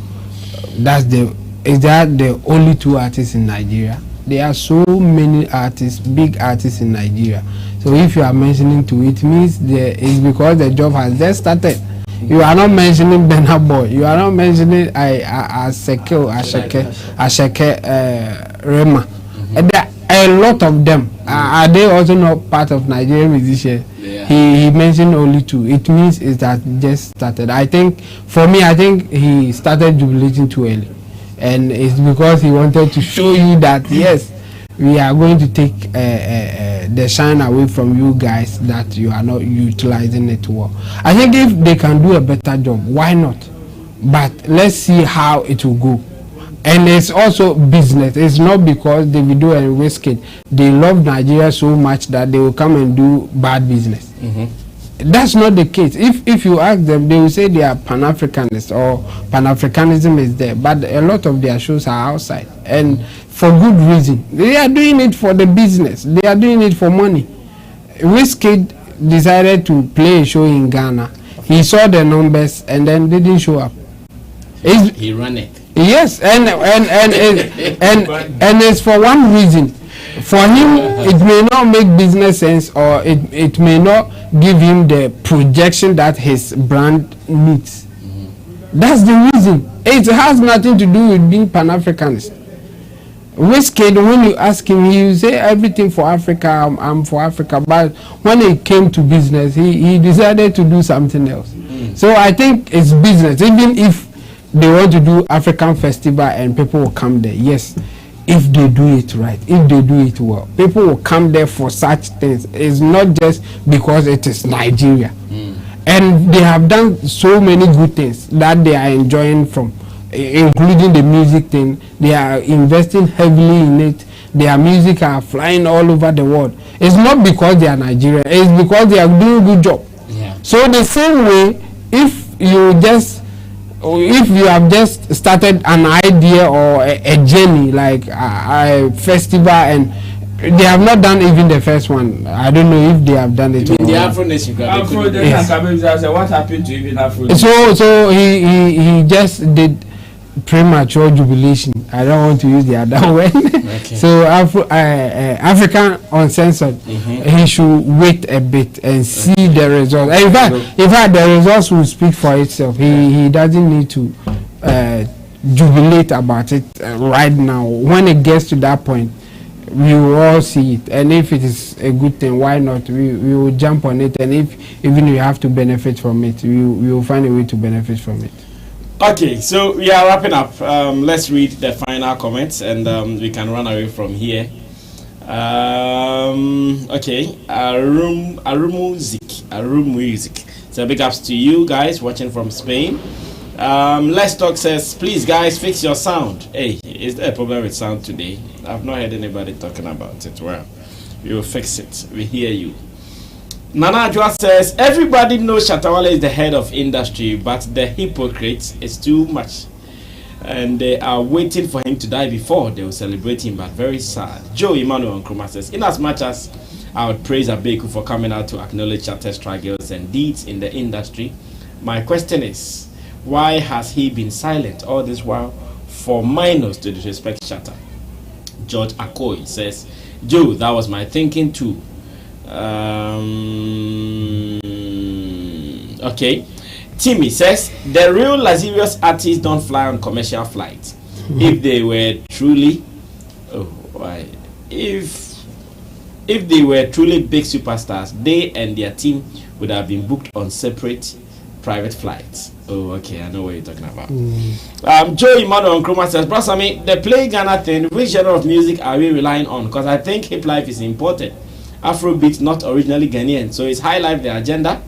Is that the only two artists in Nigeria? there are so many artists, big artists in Nigeria. So if you are mentioning to it means there is because the job has just started. You are not mentioning Benha Boy. You are not mentioning Asheke, Rema. And there are a lot of them. Are they also not part of Nigerian musicians? Yeah. He mentioned only 2. It means it has just started. I think, for me, I think he started jubilating too early. And it's because he wanted to show you that, yes, we are going to take the shine away from you guys, that you are not utilizing it well. I think if they can do a better job, why not? But let's see how it will go. And it's also business. It's not because Davido and Wizkid, they love Nigeria so much that they will come and do bad business. That's not the case. If you ask them, they will say they are Pan-Africanists or Pan-Africanism is there. But a lot of their shows are outside. And for good reason. They are doing it for the business. They are doing it for money. Wizkid decided to play a show in Ghana. He saw the numbers and then didn't show up. He ran it. Yes, and it's for one reason. For him, it may not make business sense, or it may not give him the projection that his brand needs. That's the reason. It has nothing to do with being Pan-Africanist. Wizkid, when you ask him, he will say everything for Africa, I'm for Africa. But when it came to business, he decided to do something else. So I think it's business. Even if they want to do African festival and people will come there, yes, if they do it right, if they do it well, people will come there for such things. It's not just because it is Nigeria. And they have done so many good things that they are enjoying from, including the music thing. They are investing heavily in it. Their music are flying all over the world. It's not because they are Nigerian, it's because they are doing a good job. So the same way, if you have just started an idea or a journey, like a festival, and they have not done even the first one. I don't know if they have done it. The Afro Nation. What happened to even Afro? So he just did premature jubilation. I don't want to use the other word. Okay. So African Uncensored, he should wait a bit and see the results. In fact, the results will speak for itself. He doesn't need to jubilate about it right now. When it gets to that point, we will all see it. And if it is a good thing, why not? We will jump on it. And if even we have to benefit from it, we will find a way to benefit from it. Okay, so we are wrapping up. Let's read the final comments and we can run away from here. Okay, Arum Music. So big ups to you guys watching from Spain. Let's Talk says, please guys, fix your sound. Hey, is there a problem with sound today? I've not heard anybody talking about it. Well, we will fix it. We hear you. Nana Ajwa says, everybody knows Shatta Wale is the head of industry, but the hypocrites is too much. And they are waiting for him to die before they will celebrate him, but very sad. Joe Emmanuel Nkrumah says, in as much as I would praise Abeiku for coming out to acknowledge Shatta's struggles and deeds in the industry, my question is, why has he been silent all this while for minors to disrespect Shatta? George Akoy says, Joe, that was my thinking too. Okay. Timmy says, the real lascivious artists don't fly on commercial flights. If they were truly if they were truly big superstars, they and their team would have been booked on separate private flights. Oh, okay, I know what you're talking about. Joe Emmanuel Nkrumah says, Bro Sammy, the Play Ghana thing, which genre of music are we relying on? Because I think hip life is important. Afrobeat not originally Ghanaian, so it's high life the agenda.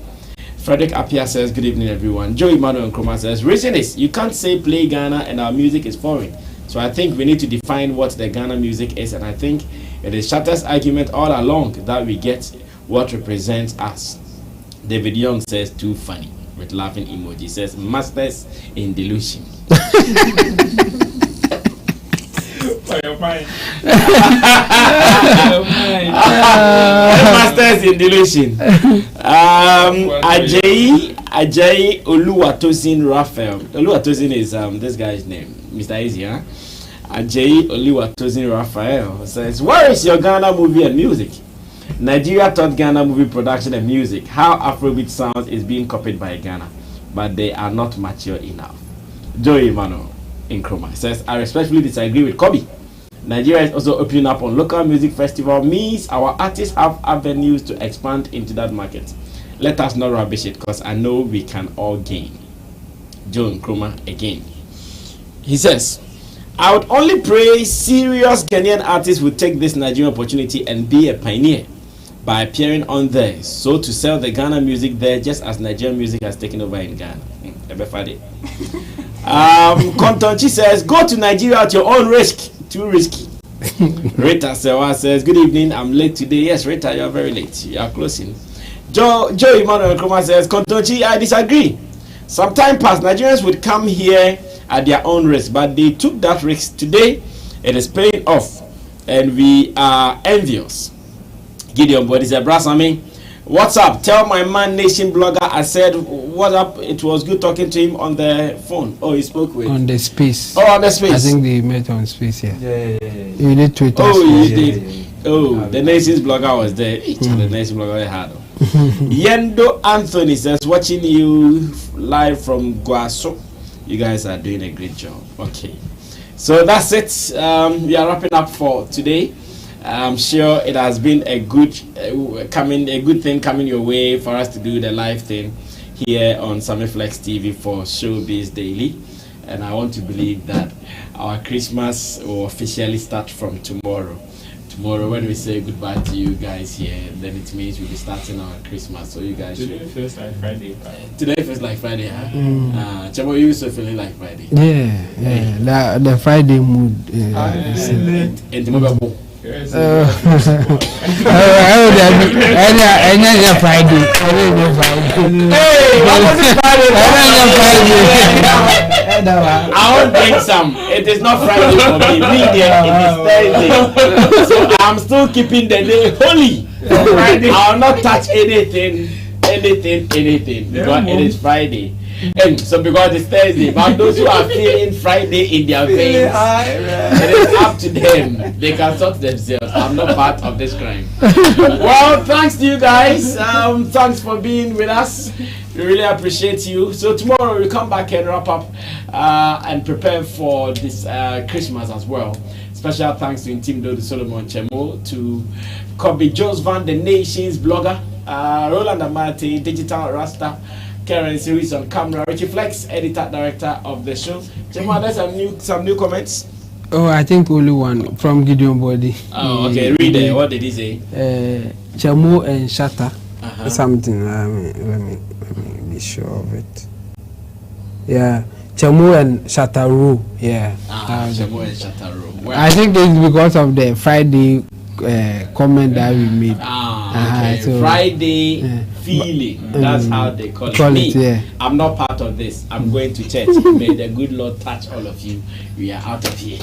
Frederick Apia says, good evening everyone. Joe Emmanuel Nkrumah says, reason is you can't say Play Ghana and our music is foreign. So I think we need to define what the Ghana music is, and I think it is Shatta's argument all along that we get what represents us. David Young says, too funny, with laughing emoji. Says, masters in delusion. Masters in delusion. Ajay Oluwatosin Raphael. Oluwatosin is this guy's name, Mr. Easy, huh? Ajay Oliwatosin Raphael says, where is your Ghana movie and music? Nigeria taught Ghana movie production and music. How Afrobeat sounds is being copied by Ghana, but they are not mature enough. Joey Mano Nkrumah says, I respectfully disagree with Kobe. Nigeria is also opening up on local music festival, means our artists have avenues to expand into that market. Let us not rubbish it, because I know we can all gain. Joe Nkrumah again. He says, I would only pray serious Ghanaian artists would take this Nigerian opportunity and be a pioneer by appearing on there, so to sell the Ghana music there, just as Nigerian music has taken over in Ghana. Kontonchi says, go to Nigeria at your own risk. Too risky. Rita Sewa says, good evening, I'm late today. Yes, Rita, you're very late. You are closing. Joe Emmanuel Nkrumah says, Kontonchi, I disagree. Some time past, Nigerians would come here at their own risk, but they took that risk. Today, it is paying off, and we are envious. Gideon Body said, Sammy, what's up? Tell my man Nation blogger I said what up. It was good talking to him on the phone. Oh, he spoke with on the space. Oh, on the space. I think they met on space. Yeah. You did Twitter. Oh, you did. Oh, the Nations blogger was there. The Nation blogger had. Yendo Anthony says, watching you live from Guaso. You guys are doing a great job. Okay, so that's it. We are wrapping up for today. I'm sure it has been a good thing coming your way for us to do the live thing here on Sammy Flex TV for Showbiz Daily, and I want to believe that our Christmas will officially start from tomorrow. Tomorrow, when we say goodbye to you guys here, then it means we'll be starting our Christmas. So you guys today feels like Friday. Today feels like Friday, huh? Chabo, you also feeling like Friday? Yeah. The Friday mood. Yes. I won't drink some. It is not Friday for me. It is Thursday. So I'm still keeping the day holy. I will not touch anything. Because it is Friday. And so because it's Thursday, but those who are feeling Friday in their veins, it is up to them. They can sort themselves. I'm not part of this crime. Well, thanks to you guys. Thanks for being with us. We really appreciate you. So tomorrow we'll come back and wrap up and prepare for this Christmas as well. Special thanks to Intimdo Solomon Chemo, to Kobe Josvan, the Nations blogger, Roland Amati, Digital Rasta, Karen Series on camera, Richie Flex, editor director of the show. Chemo, there's some new comments. Oh, I think only one from Gideon Body. Oh, okay. Read it. What did he say? Chemo and Shatta. Something. Let me be sure of it. Yeah, Chemo and Shatta Row. Yeah. Chemo and Shatta Row. I think it's because of the Friday comment that we made. Okay. So, Friday feeling. That's how they call it. Yeah. I'm not part of this. I'm going to church. May the good Lord touch all of you. We are out of here.